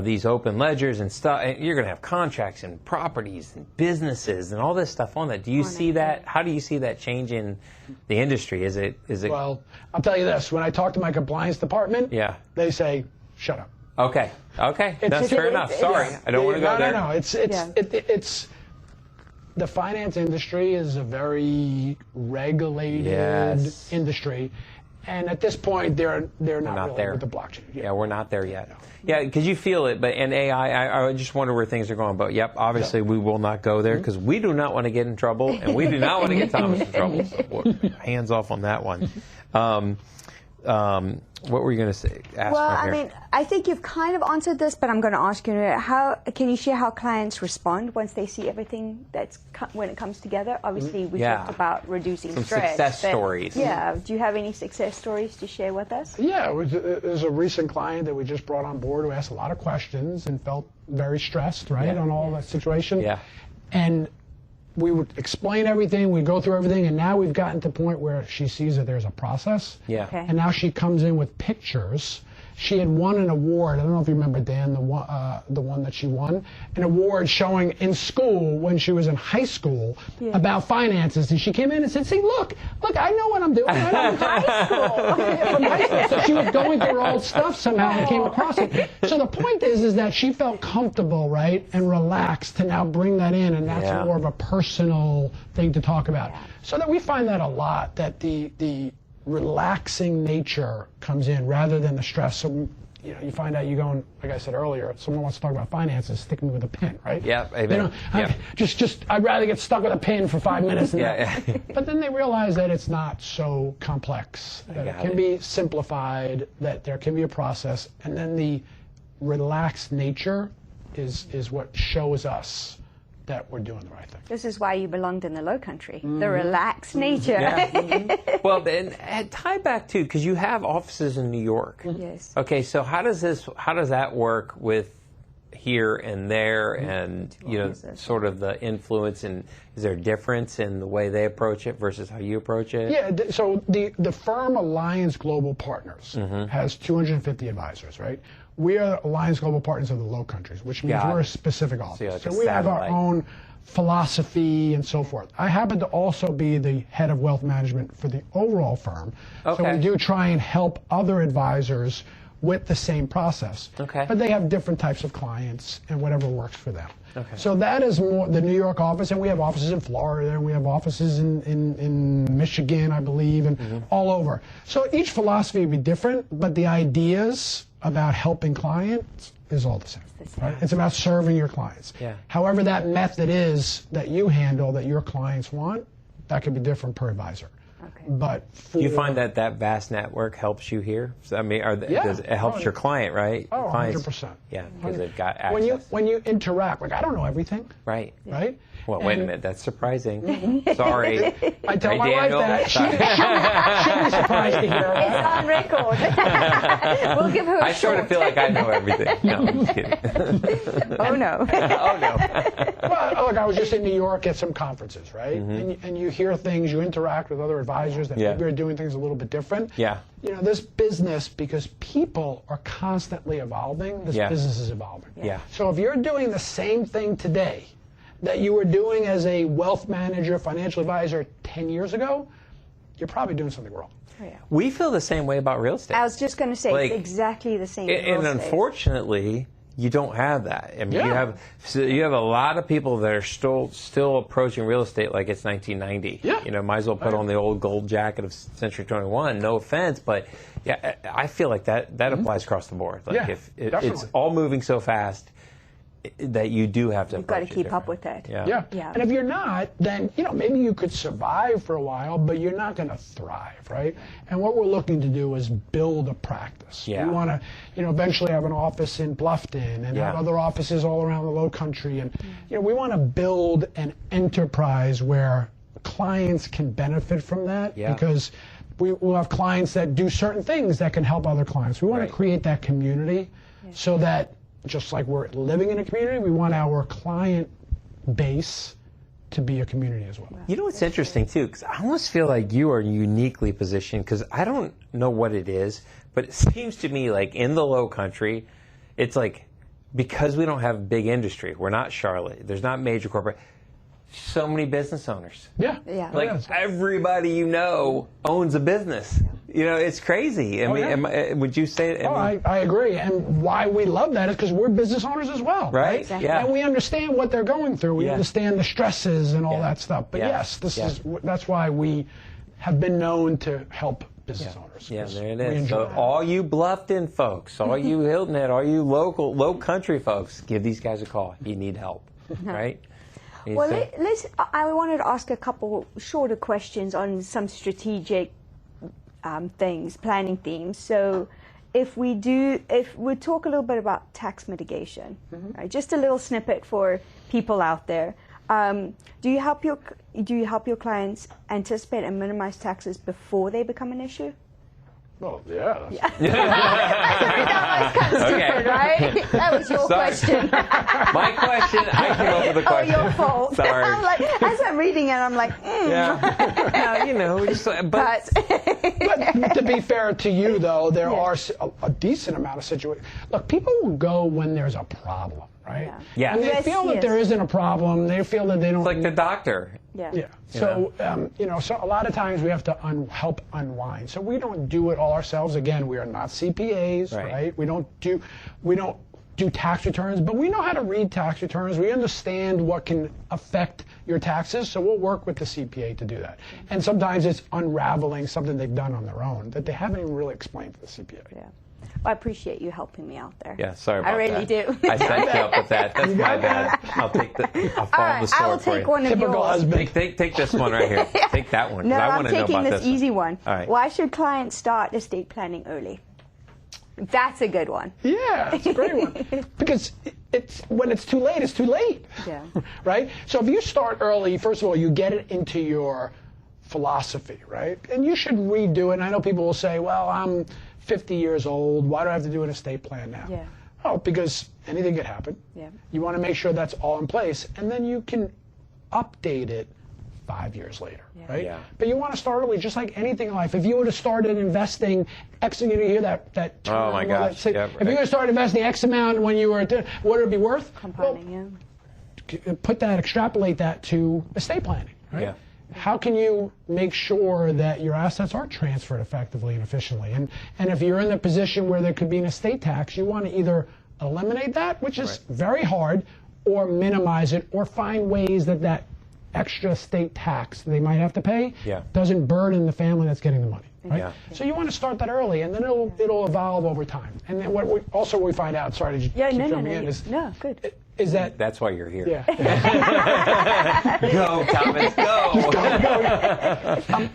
these open ledgers and stuff, and you're going to have contracts and properties and businesses and all this stuff on that. Do you see that? How do you see that changing the industry? Is it? Well, I'll tell you this. When I talk to my compliance department, they say, shut up. Okay. That's fair enough. Sorry. I don't want to go there. No. It's the finance industry is a very regulated industry. And at this point, they're not really there with the blockchain. Yeah, we're not there yet. Yeah, because you feel it, but and AI, I just wonder where things are going. But obviously we will not go there because we do not want to get in trouble, and we do not want to get Thomas in trouble. So hands off on that one. What were you going to say? I think you've kind of answered this, but I'm going to ask you, can you share how clients respond once they see everything when it comes together? Obviously, we talked about reducing some stress. Success stories. Yeah. Do you have any success stories to share with us? Yeah, there's a recent client that we just brought on board who asked a lot of questions and felt very stressed, right, on all that situation. Yeah. And we would explain everything, we'd go through everything, and now we've gotten to the point where she sees that there's a process. Yeah. Okay. And now she comes in with pictures. She had won an award. I don't know if you remember, Dan, the one that she won, an award showing in school when she was in high school about finances. And she came in and said, "See, look, I know what I'm doing. I'm from high school." From high school. So she was going through her old stuff somehow and came across it. So the point is that she felt comfortable, right, and relaxed to now bring that in, and that's more of a personal thing to talk about. So that we find that a lot, that the relaxing nature comes in rather than the stress. So, you find out you go and, like I said earlier, if someone wants to talk about finances, stick me with a pin, right? Yeah, amen. I'd rather get stuck with a pin for 5 minutes than that. But then they realize that it's not so complex, that it can be simplified, that there can be a process, and then the relaxed nature is what shows us that we're doing the right thing. This is why you belonged in the Lowcountry, the relaxed nature. Well, and tie back too, because you have offices in New York. Yes. Okay, so how does that work with here and there, and sort of the influence, and is there a difference in the way they approach it versus how you approach it? Yeah, so the firm Alliance Global Partners has 250 advisors, right? We are Alliance Global Partners of the Low Countries, which means we're a specific office. So we have our own philosophy and so forth. I happen to also be the head of wealth management for the overall firm. So we do try and help other advisors with the same process. But they have different types of clients and whatever works for them. So that is more the New York office, and we have offices in Florida, and we have offices in Michigan, I believe, and all over. So each philosophy would be different, but the ideas about helping clients is all the same. Right? It's about serving your clients. However that method is that you handle, that your clients want, that could be different per advisor. But do you find that vast network helps you here? So, I mean, it helps your client, right? Oh, 100%. Yeah, because they've got access. When you interact, like I don't know everything. Right. Right? Well, wait a minute. That's surprising. Sorry. I tell my wife that. She'll be surprised to hear it. It's on record. We'll give her a I sort of feel like I know everything. No, I'm just kidding. Oh, no. Oh, no. Well, look, I was just in New York at some conferences, right? And you hear things, you interact with other advisors that maybe are doing things a little bit different. Yeah. You know, this business, because people are constantly evolving, this business is evolving. Yeah. So if you're doing the same thing today that you were doing as a wealth manager, financial advisor 10 years ago, you're probably doing something wrong. We feel the same way about real estate. I was just going to say, it's exactly the same. And unfortunately, you don't have that. I mean, you have a lot of people that are still approaching real estate like it's 1990. You know, might as well put on the old gold jacket of Century 21. No offense, but yeah, I feel like that applies across the board. Like if it's all moving so fast that you do have to. You've got to keep up with that. Yeah. And if you're not, then maybe you could survive for a while, but you're not going to thrive, right? And what we're looking to do is build a practice. We want to, eventually have an office in Bluffton and have other offices all around the Lowcountry, and we want to build an enterprise where clients can benefit from that because we'll have clients that do certain things that can help other clients. We want to create that community so that just like we're living in a community, we want our client base to be a community as well. You know what's interesting, too? Because I almost feel like you are uniquely positioned, because I don't know what it is, but it seems to me like in the Lowcountry, it's like because we don't have big industry, we're not Charlotte, there's not major corporate, so many business owners. Like everybody owns a business. It's crazy. I mean, would you say it? I agree. And why we love that is because we're business owners as well. Right? Exactly. And we understand what they're going through. We understand the stresses and all that stuff. But yes, that's why we have been known to help business owners. Yeah, there it is. So all you Bluffton folks, all you Hilton Head, all you low country folks, give these guys a call. You need help, right? Well, I wanted to ask a couple shorter questions on some strategic planning themes. So if we talk a little bit about tax mitigation, right? Just a little snippet for people out there. Do you help your clients anticipate and minimize taxes before they become an issue? Well, yeah. That was kind of stupid, right? That was your question. My question, I came up with the question. Oh, your fault. Sorry. I'm like, as I'm reading it, I'm like, But to be fair to you, though, there are a decent amount of situations. Look, people will go when there's a problem, right? Yeah. And they feel that there isn't a problem. They feel that they don't. It's like the doctor. Yeah. So, so a lot of times we have to help unwind. So we don't do it all ourselves. Again, we are not CPAs, right? We don't do tax returns, but we know how to read tax returns. We understand what can affect your taxes, so we'll work with the CPA to do that. And sometimes it's unraveling something they've done on their own that they haven't even really explained to the CPA. Yeah. Well, I appreciate you helping me out there. Yeah, sorry about that. I really do. I set you up with that. That's my bad. I'll follow the story I will for you. take one of Typical yours. husband. Take this one right here. Take that one. No, I I'm want to know taking about this easy one. All right. Why should clients start estate planning early? That's a good one. Yeah, it's a great one. Because when it's too late, it's too late. Yeah. Right? So if you start early, first of all, you get it into your philosophy, right? And you should redo it. And I know people will say, well, I'm 50 years old. Why do I have to do an estate plan now? Yeah. Oh, because anything could happen. Yeah. You want to make sure that's all in place, and then you can update it 5 years later, right? Yeah. But you want to start early, just like anything in life. If you would have started investing X, you hear that term. Oh my gosh. If you would have started investing X amount when you were, what would it be worth? Compounding, Put that, extrapolate that to estate planning, right? Yeah. How can you make sure that your assets are transferred effectively and efficiently? And if you're in the position where there could be an estate tax, you want to either eliminate that, which is very hard, or minimize it, or find ways that extra estate tax they might have to pay doesn't burden the family that's getting the money. Right? Yeah. So you want to start that early, and then it'll evolve over time. And then what we find out, sorry to keep jumping in, is that that's why you're here. Yeah. Go, Thomas, go.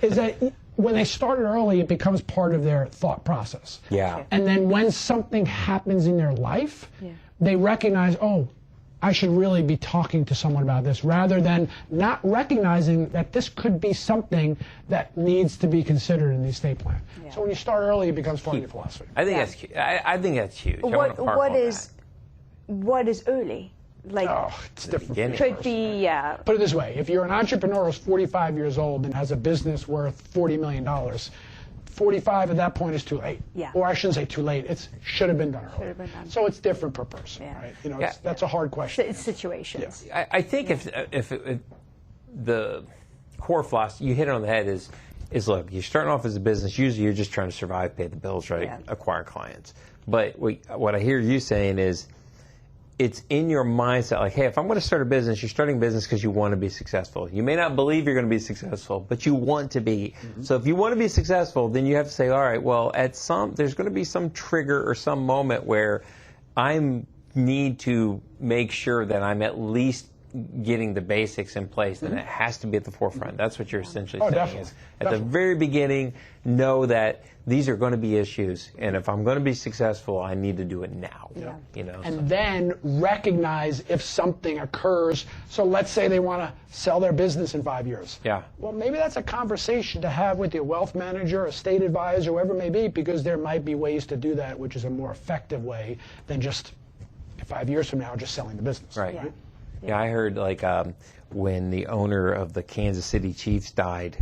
Is that when they start it early, it becomes part of their thought process. Yeah. And then when something happens in their life, they recognize, oh, I should really be talking to someone about this, rather than not recognizing that this could be something that needs to be considered in the estate plan. Yeah. So when you start early, it becomes part of your philosophy. I think that's I think that's huge. What is early? Like, it's different. Could be, Put it this way: if you're an entrepreneur who's 45 years old and has a business worth $40 million, 45 at that point is too late. Yeah. Or I shouldn't say too late. It should have been done earlier. So it's different per person, right? You know, that's a hard question. It's situations. Yeah. I think if the core philosophy, you hit it on the head, is look, you're starting off as a business. Usually you're just trying to survive, pay the bills, right? Yeah. Acquire clients. But what I hear you saying is, it's in your mindset, like, hey, if I'm going to start a business, you're starting a business because you want to be successful. You may not believe you're going to be successful, but you want to be. Mm-hmm. So if you want to be successful, then you have to say, all right, well, there's going to be some trigger or some moment where I need to make sure that I'm at least getting the basics in place, and it has to be at the forefront. That's what you're essentially saying. Definitely. Is at the very beginning, know that these are going to be issues, and if I'm going to be successful, I need to do it now. Yeah. You know, and then recognize if something occurs. So let's say they want to sell their business in 5 years. Yeah. Well, maybe that's a conversation to have with your wealth manager, estate advisor, whoever it may be, because there might be ways to do that, which is a more effective way than just 5 years from now just selling the business. Right. Yeah, I heard when the owner of the Kansas City Chiefs died,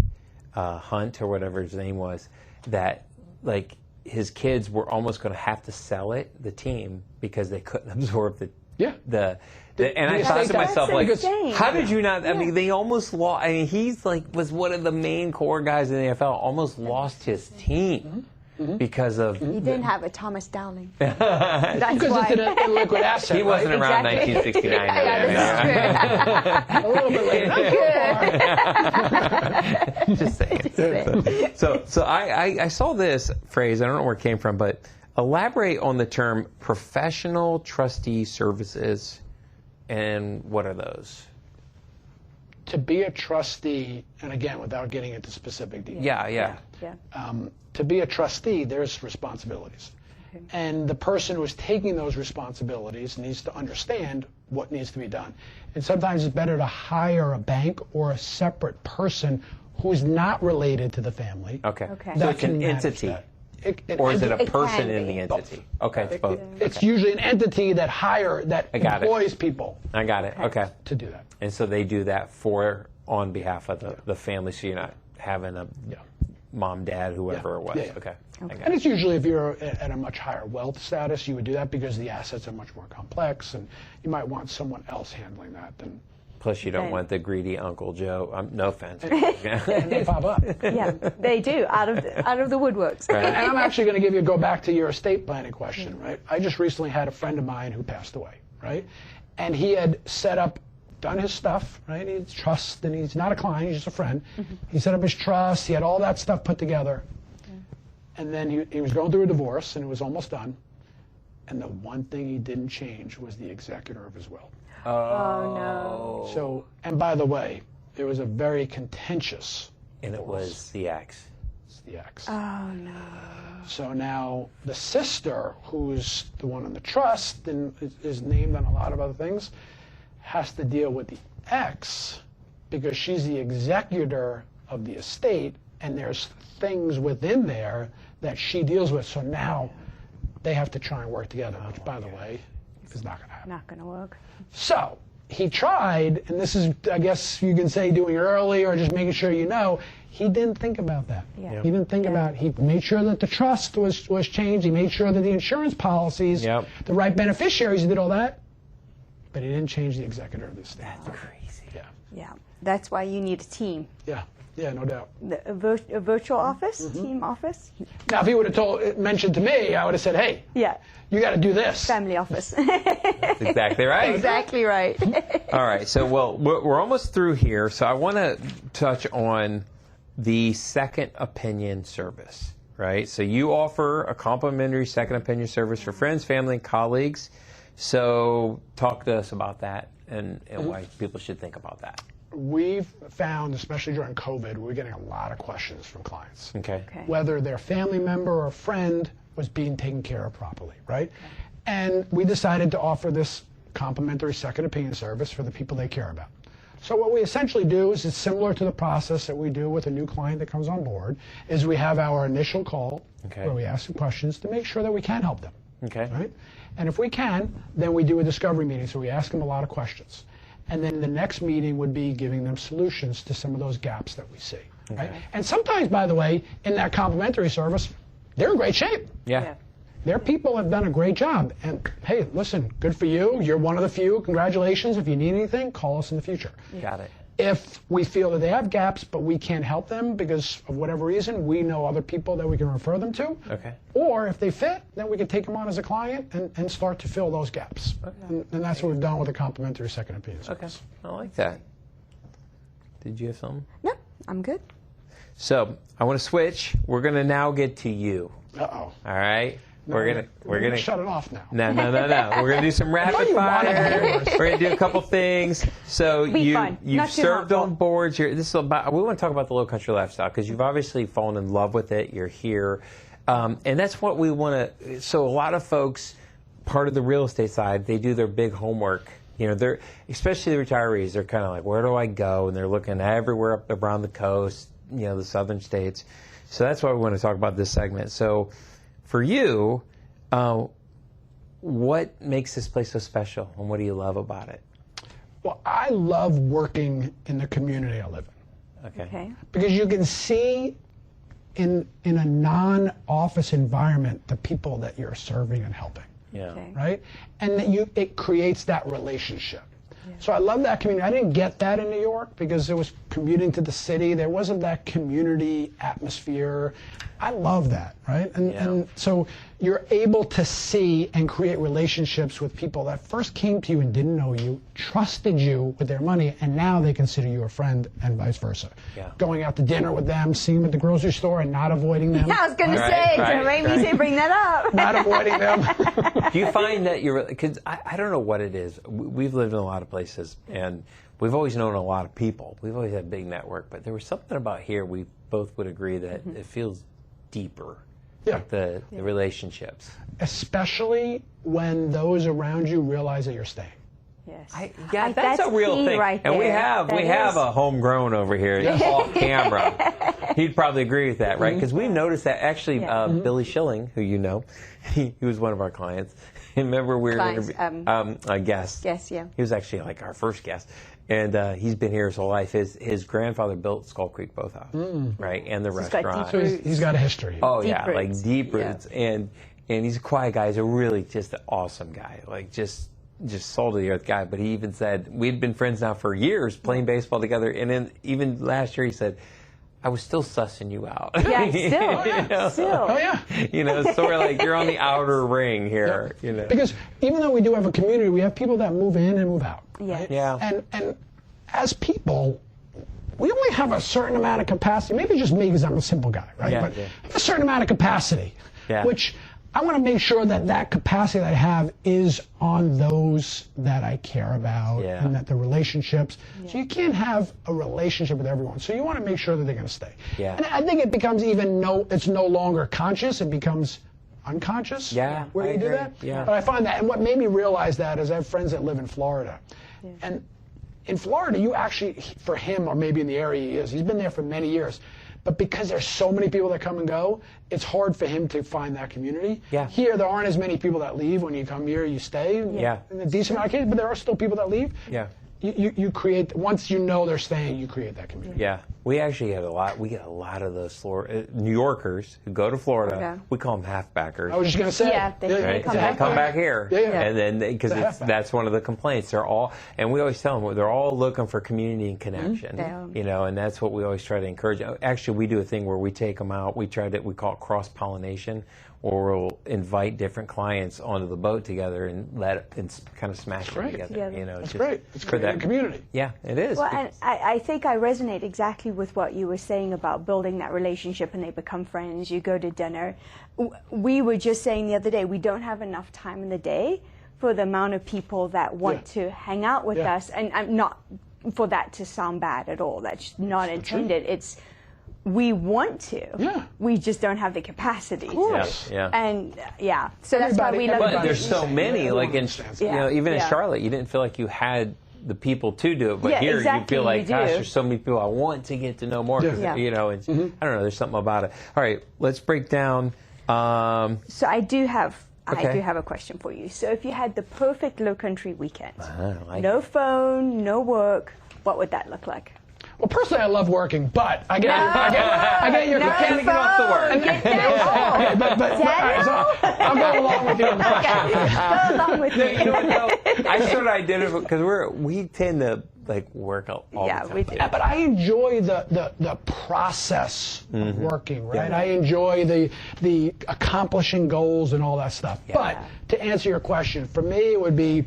Hunt or whatever his name was, that his kids were almost going to have to sell the team, because they couldn't absorb the and I thought to myself, how did you not? I mean, they almost lost. I mean, he's was one of the main core guys in the NFL. Almost lost his team. Mm-hmm. Because of he didn't have a Thomas Dowling. That's because why. It's an illiquid asset. He wasn't around 1969. A little bit later. Just saying. So I saw this phrase. I don't know where it came from, but elaborate on the term professional trustee services, and what are those? To be a trustee, and again, without getting into specific details. Yeah. To be a trustee, there's responsibilities. Okay. And the person who's taking those responsibilities needs to understand what needs to be done. And sometimes it's better to hire a bank or a separate person who's not related to the family. Okay. So it's an entity. Or is it a person in the entity? Both. Okay, it's both. It's usually an entity that employs people. I got it. Okay. To do that. And so they do that on behalf of the family, so you're not having a mom, dad, whoever it was. Yeah. Okay. And it's usually, if you're at a much higher wealth status, you would do that because the assets are much more complex, and you might want someone else handling that. Plus, you don't want the greedy Uncle Joe. No offense. And they pop up. Yeah, they do, out of the woodworks. Right. And I'm actually going to go back to your estate planning question, right? I just recently had a friend of mine who passed away, right? And he had done his stuff, right? He had trust, and he's not a client, he's just a friend. Mm-hmm. He set up his trust, he had all that stuff put together. And then he was going through a divorce, and it was almost done. And the one thing he didn't change was the executor of his will. Oh no. So, and by the way, it was a very contentious And it was the ex. It's the ex. Oh no. So now the sister, who's the one on the trust and is named on a lot of other things, has to deal with the ex because she's the executor of the estate, and there's things within there that she deals with. So now they have to try and work together, which, by the way, is not going to happen. Not going to work. So he tried, and this is, I guess you can say, doing it early or just making sure you know. He didn't think about that. Yeah. He didn't think about it. He made sure that the trust was changed. He made sure that the insurance policies, the right beneficiaries, he did all that. But he didn't change the executor of the estate. That's crazy. Yeah. Yeah. That's why you need a team. Yeah. Yeah, no doubt. A virtual office, team office. Now, if he would have mentioned to me, I would have said, hey, you got to do this. Family office. That's exactly right. Exactly right. All right. So, well, we're almost through here. So I want to touch on the second opinion service, right? So you offer a complimentary second opinion service for friends, family, and colleagues. So talk to us about that and why people should think about that. We've found, especially during COVID, we're getting a lot of questions from clients. Okay. Whether their family member or friend was being taken care of properly, right? And we decided to offer this complimentary second opinion service for the people they care about. So what we essentially do is it's similar to the process that we do with a new client that comes on board, is we have our initial call where we ask them questions to make sure that we can help them. Okay. Right? And if we can, then we do a discovery meeting, so we ask them a lot of questions. And then the next meeting would be giving them solutions to some of those gaps that we see. Right? And sometimes, by the way, in that complimentary service, they're in great shape. Yeah. Their people have done a great job. And hey, listen, good for you. You're one of the few. Congratulations. If you need anything, call us in the future. Got it. If we feel that they have gaps, but we can't help them because of whatever reason, we know other people that we can refer them to. Okay. Or if they fit, then we can take them on as a client and start to fill those gaps. Okay. And that's what we've done with the complimentary second opinion service. Okay. I like that. Did you have something? No, I'm good. So I want to switch. We're going to now get to you. Uh-oh. All right. No, we're gonna shut it off now. No. We're gonna do some rapid fire. We're gonna do a couple things. So you've served on boards. We want to talk about the Lowcountry lifestyle because you've obviously fallen in love with it. You're here, and that's what we want to. So a lot of folks, part of the real estate side, they do their big homework. You know, they're especially the retirees. They're kind of like, where do I go? And they're looking everywhere up around the coast. You know, the southern states. So that's why we want to talk about this segment. So. For you, what makes this place so special, and what do you love about it? Well, I love working in the community I live in. Okay. Because you can see in a non-office environment the people that you're serving and helping. Yeah. Okay. Right? And that it creates that relationship. So I love that community. I didn't get that in New York because it was commuting to the city. There wasn't that community atmosphere. I love that, right? And so you're able to see and create relationships with people that first came to you and didn't know you, trusted you with their money, and now they consider you a friend and vice versa. Yeah. Going out to dinner with them, seeing them at the grocery store and not avoiding them. Yeah, I was going to say, maybe you bring that up. Not avoiding them. Do you find that because I don't know what it is. We've lived in a lot of places, and we've always known a lot of people. We've always had a big network, but there was something about here we both would agree that it feels deeper. Yeah. Like the relationships. Especially when those around you realize that you're staying. Yes. That's a real thing. Right and there. we have a homegrown over here off camera. He'd probably agree with that, right? Because we've noticed that actually Billy Schilling, who you know, he was one of our clients. Remember we were a guest. Yes, yeah. He was actually like our first guest. And he's been here his whole life. His grandfather built Skull Creek Boathouse, right, and the restaurant. So he's got a history. Oh deep roots. Like deep roots, and he's a quiet guy. He's a really just an awesome guy, like just soul of the earth guy. But he even said we'd been friends now for years, playing baseball together. And then even last year he said, I was still sussing you out. Yeah, still. Oh yeah. You know, sort of like you're on the outer ring here. You know, because even though we do have a community, we have people that move in and move out. Yes. Yeah. And as people, we only have a certain amount of capacity. Maybe just me because I'm a simple guy, right? Yeah, but a certain amount of capacity, which I want to make sure that capacity that I have is on those that I care about and that the relationships. Yeah. So you can't have a relationship with everyone. So you want to make sure that they're going to stay. Yeah. And I think it becomes it's no longer conscious. It becomes unconscious. Yeah. Where you do that. Yeah. But I find that, and what made me realize that is I have friends that live in Florida, and in Florida, you actually, for him, or maybe in the area he is, he's been there for many years, But because there's so many people that come and go, it's hard for him to find that community. Yeah. Here, there aren't as many people that leave. When you come here, you stay. Yeah. In a decent amount of cases, but there are still people that leave. Yeah. You create, once you know they're staying, you create that community. Yeah, we actually get a lot of those New Yorkers who go to Florida. Yeah. We call them halfbackers. I was just going to say. Yeah, they Come back here. Yeah. And then, because that's one of the complaints. They're all, and we always tell them, they're all looking for community and connection. Mm-hmm. You know, and that's what we always try to encourage. Actually, we do a thing where we take them out. We call it cross-pollination, or we'll invite different clients onto the boat together and kind of smash them together. Yeah. You know, That's just great. It's for creating a community. Yeah, it is. Well, and I think I resonate exactly with what you were saying about building that relationship and they become friends. You go to dinner. We were just saying the other day, we don't have enough time in the day for the amount of people that want to hang out with us. And I'm not for that to sound bad at all. That's not intended. It's we want to. Yeah. We just don't have the capacity. Of course. Yeah. And so that's why we love But there's so many, like in, even in Yeah. Charlotte, you didn't feel like you had the people to do it, but here exactly, you feel like, you gosh, do. there's so many people I want to get to know more. 'Cause, Yeah. You know, it's, I don't know, there's something about it. All right, let's break down. So I do have Okay. a question for you. So if you had the perfect Lowcountry weekend, like no phone, no work, what would that look like? Well, personally, I love working, but I get your can't get off the work. Okay, but so I'll go along with you on the question. Go along with me. You know what, though? I sort of identify, because we tend to like work all the time. we do. Yeah, but I enjoy the process of working, right? I enjoy the accomplishing goals and all that stuff. Yeah. But to answer your question, for me, it would be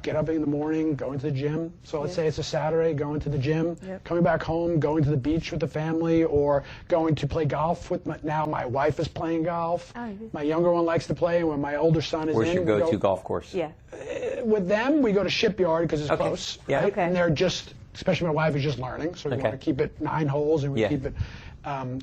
get up in the morning, going to the gym. So let's say it's a Saturday, going to the gym, coming back home, going to the beach with the family, or going to play golf with now my wife is playing golf. My younger one likes to play, and when my older son is Where's in, your we go-to go, golf course? Yeah. with them, we go to Shipyard because it's close. Yeah. Right? Okay. And they're just, especially my wife is just learning, so we want to keep it 9 holes and we keep it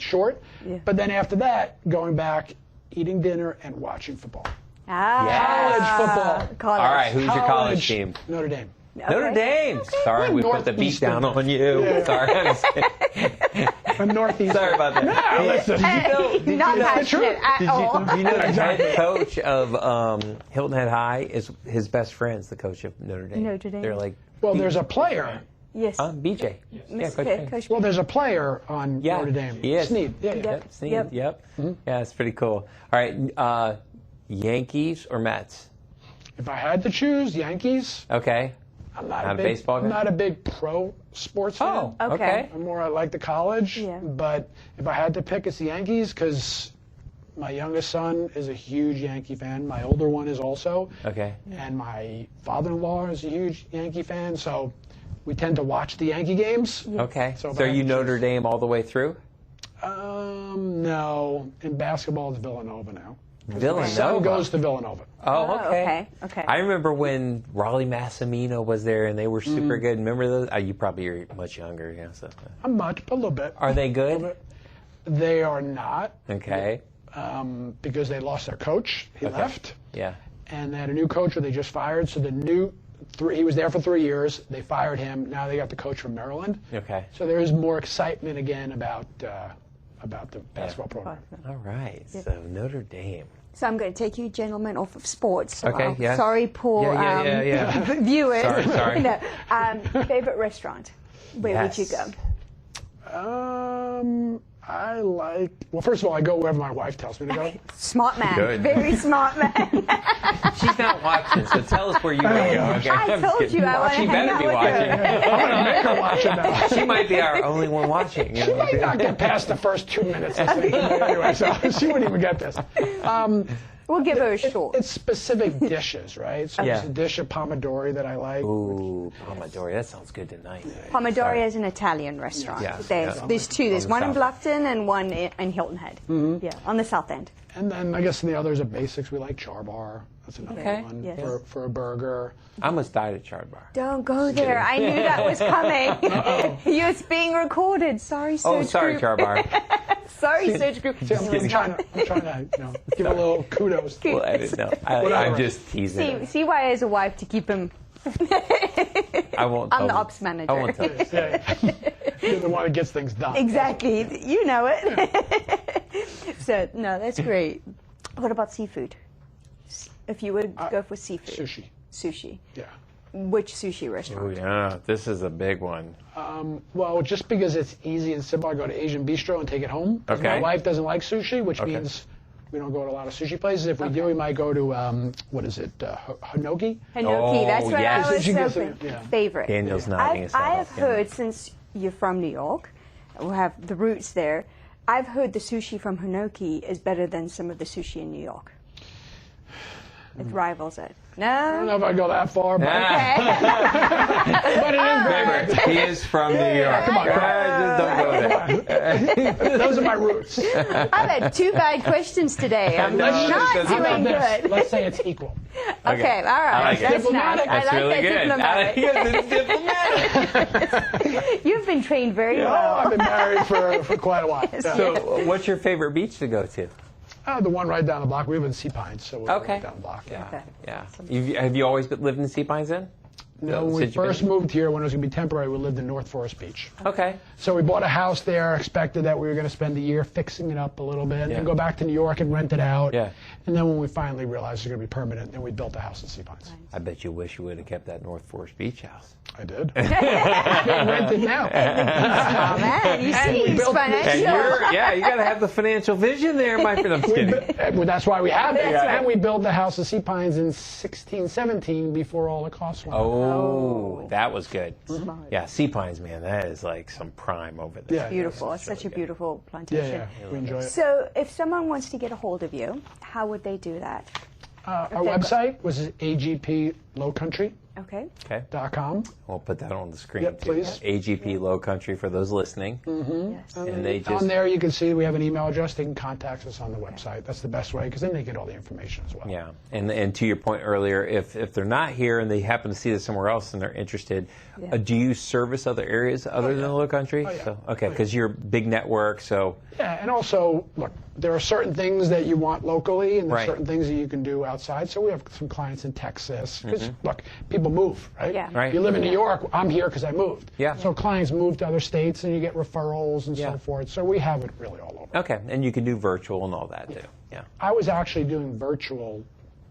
short. Yeah. But then after that, going back, eating dinner and watching football. College football. College. All right, who's your college team? Notre Dame. Notre Dame. Sorry, we put the beat down on you. Yeah. Sorry. I'm just kidding. I'm Northeast. Sorry about that. No, listen. Not passionate at all. Do you know the head coach of Hilton Head High is his best friend's the coach of Notre Dame? Notre Dame. They're like, Well, there's a player. Yes. BJ. Yeah, Coach James. Coach Well, there's a player on Yeah, Notre Dame. he is. Sneed. Yeah. Yep, Sneed. Yep. Yep. Yeah, it's pretty cool. All right, Yankees or Mets? If I had to choose, Yankees. Okay. I'm not, Not a big, baseball guy? I'm not a big pro sports fan. Oh, Okay. okay. I'm more, I like the college. Yeah. But if I had to pick, it's the Yankees because my youngest son is a huge Yankee fan. My older one is also. Okay. And my father-in-law is a huge Yankee fan. So we tend to watch the Yankee games. Okay. So So, if I are had you to Notre choose- Dame all the way through? No. In basketball, it's Villanova now. My Villanova. son goes to Villanova. Oh, okay. Okay. I remember when Raleigh Massimino was there, and they were super good. Remember those? You probably are much younger. Yeah. So. I'm much, but a little bit. Are they good? They are not. Okay. Because they lost their coach. He left. Yeah. And they had a new coach who they just fired. So the new, he was there for 3 years. They fired him. Now they got the coach from Maryland. Okay. So there is more excitement again about the basketball program. All right. So Notre Dame. So I'm going to take you gentlemen off of sports. So Okay, yeah. Sorry, poor Yeah. viewers. Sorry. No. Favorite restaurant? Where would you go? I like. Well, first of all, I go wherever my wife tells me to go. Smart man. Good. Very smart man. She's not watching, so tell us where you want to go. Okay? I I'm just told kidding. you I want to She hang better out be with watching. her. I'm gonna make her watch it now. She might be our only one watching. You She know? might not get past the first 2 minutes. I think. Anyway, so she wouldn't even get this. We'll give her a short. It's specific dishes, right? So there's a dish of pomodori that I like. Ooh, Pomodori. That sounds good tonight. Pomodori is an Italian restaurant. Yeah. There's two. There's On the one in south. Bluffton and one in Hilton Head. Yeah, on the south end. And then I guess the others are basics. We like char bar. That's another Okay. one Yes. for a burger. I almost died at Chard Bar. Don't go there. I knew that was coming. It's being recorded. Sorry, Search Oh, sorry, Group. Chard Bar. Sorry, Search Group. See, I'm trying to give a little kudos. Well, I didn't know. I'm just teasing. See why as a wife to keep him. I won't. I'm tell the them. ops manager. I won't tell you. Yeah. You're the one that gets things done. Exactly. You know it. So, no, that's great. What about seafood? If you would go for seafood. Sushi. Sushi. Yeah. Which sushi restaurant? Oh, yeah, this is a big one. Well, just because it's easy and simple, I go to Asian Bistro and take it home. Okay. My wife doesn't like sushi, which means we don't go to a lot of sushi places. If we do, we might go to, Hinoki? Hinoki, that's what I was hoping. Yeah. Favorite. Daniel's nodding his head. I have heard, since you're from New York, we have the roots there, I've heard the sushi from Hinoki is better than some of the sushi in New York. It rivals it. I don't know No? if I go that far, but, but it is Remember, he is from New York. Come on, Just don't go there. those are my roots. I've had 2 bad questions today. I'm No, not that's doing This. good. Let's say it's equal. Okay, all right. I like it. That's nice. Diplomatic. I That's like really that good. diplomatic. It's diplomatic. You've been trained very Oh, well. I've been married for quite a while. Yeah. So, what's your favorite beach to go to? The one right down the block. We live in Sea Pines, so we're right down the block. Yeah. Have you always lived in Sea Pines then? No, when we first moved here, when it was going to be temporary, we lived in North Forest Beach. Okay. So we bought a house there, expected that we were going to spend a year fixing it up a little bit, and then go back to New York and rent it out. Yeah. And then when we finally realized it was going to be permanent, then we built a house in Sea Pines. I bet you wish you would have kept that North Forest Beach house. I did. Getting rented now. Oh, man, you see, we he's built- financial. You got to have the financial vision there, my friend. I'm just kidding. Well, that's why we have it. That's right. And we built the house in Sea Pines in 1617 before all the costs went up. Oh, that was good. Yeah, Sea Pines, man, that is like some prime over there. Yeah. Beautiful. It's such a beautiful plantation. Yeah, we enjoy it. So if someone wants to get a hold of you, how would they do that? Our website was agplowcountry.com. Okay. Okay. We'll put that on the screen. Yep, too. please. AGP Lowcountry for those listening. Yes. And they just On there, you can see we have an email address. They can contact us on the website. That's the best way, because then they get all the information as well. Yeah, and to your point earlier, if they're not here and they happen to see this somewhere else and they're interested, do you service other areas other than the Lowcountry? Oh, yeah. So, okay, because you're a big network, so Yeah, and also, look, there are certain things that you want locally, and there are Right. certain things that you can do outside. So we have some clients in Texas, because, look, people move, right? Yeah. Right. You live in New York, I'm here because I moved. Yeah. So clients move to other states, and you get referrals and Yeah. so forth. So we have it really all over. okay, and you can do virtual and all that too. Yeah, I was actually doing virtual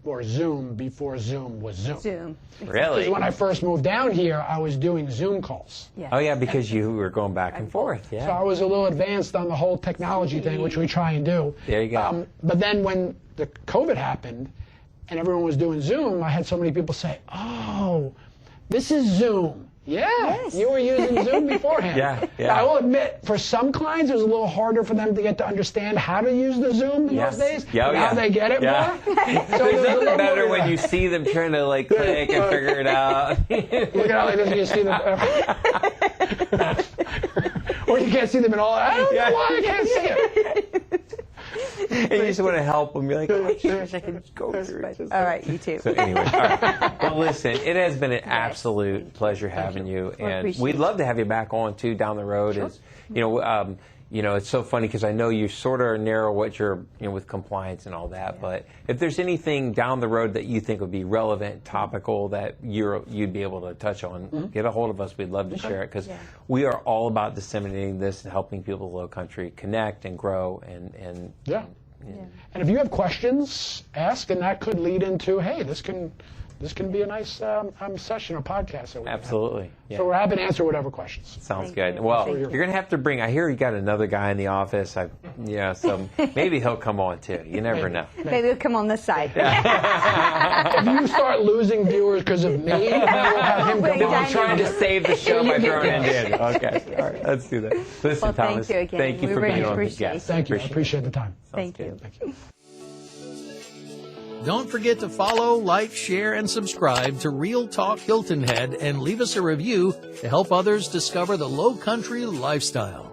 or Zoom before Zoom was Zoom. Zoom. really. Because when I first moved down here, I was doing Zoom calls. Yeah. Oh yeah, because you were going back and forth. So Yeah. I was a little advanced on the whole technology thing, which we try and do. There you go. But then when the COVID happened and everyone was doing Zoom, I had so many people say, "Oh, this is Zoom." Yeah, you were using Zoom beforehand. Yeah. I will admit, for some clients, it was a little harder for them to get to understand how to use the Zoom in those days. Yeah, Now they get it more. So There's there's a nothing little better more- when you see them trying to like click and figure it out. Look at how they just you see them. Or you can't see them at all. I don't know why I can't see it. And you just want to help them. You're like, oh, gosh, I can go through it. All right, you too. So anyway, all right. Well, listen, it has been an absolute pleasure having you, and appreciate we'd it. love to have you back on too down the road. As you know, it's so funny because I know you sort of narrow what you're, with compliance and all that. But if there's anything down the road that you think would be relevant, topical, that you'd be able to touch on, get a hold of us. We'd love to share it because we are all about disseminating this and helping people in the Lowcountry connect and grow and Yeah. And if you have questions, ask, and that could lead into, hey, this can be a nice session or podcast. That we can have. absolutely. Yeah. So we're happy to answer whatever questions. Sounds Thank good. you. Well, Thank you're you. going to have to bring, I hear you got another guy in the office. So maybe he'll come on too. You never know. Maybe we'll come on this side. If you start losing viewers because of me, then we'll have him Wait, come Then on. we're trying to save the show by throwing in Daniel. Okay. All right. Let's do that. Listen, Well, thank Thomas. you again. Thank you We for really being on the appreciate guest. it. Thank you. I appreciate the time. Thank you. Thank you. Don't forget to follow, like, share, and subscribe to Real Talk Hilton Head and leave us a review to help others discover the Lowcountry lifestyle.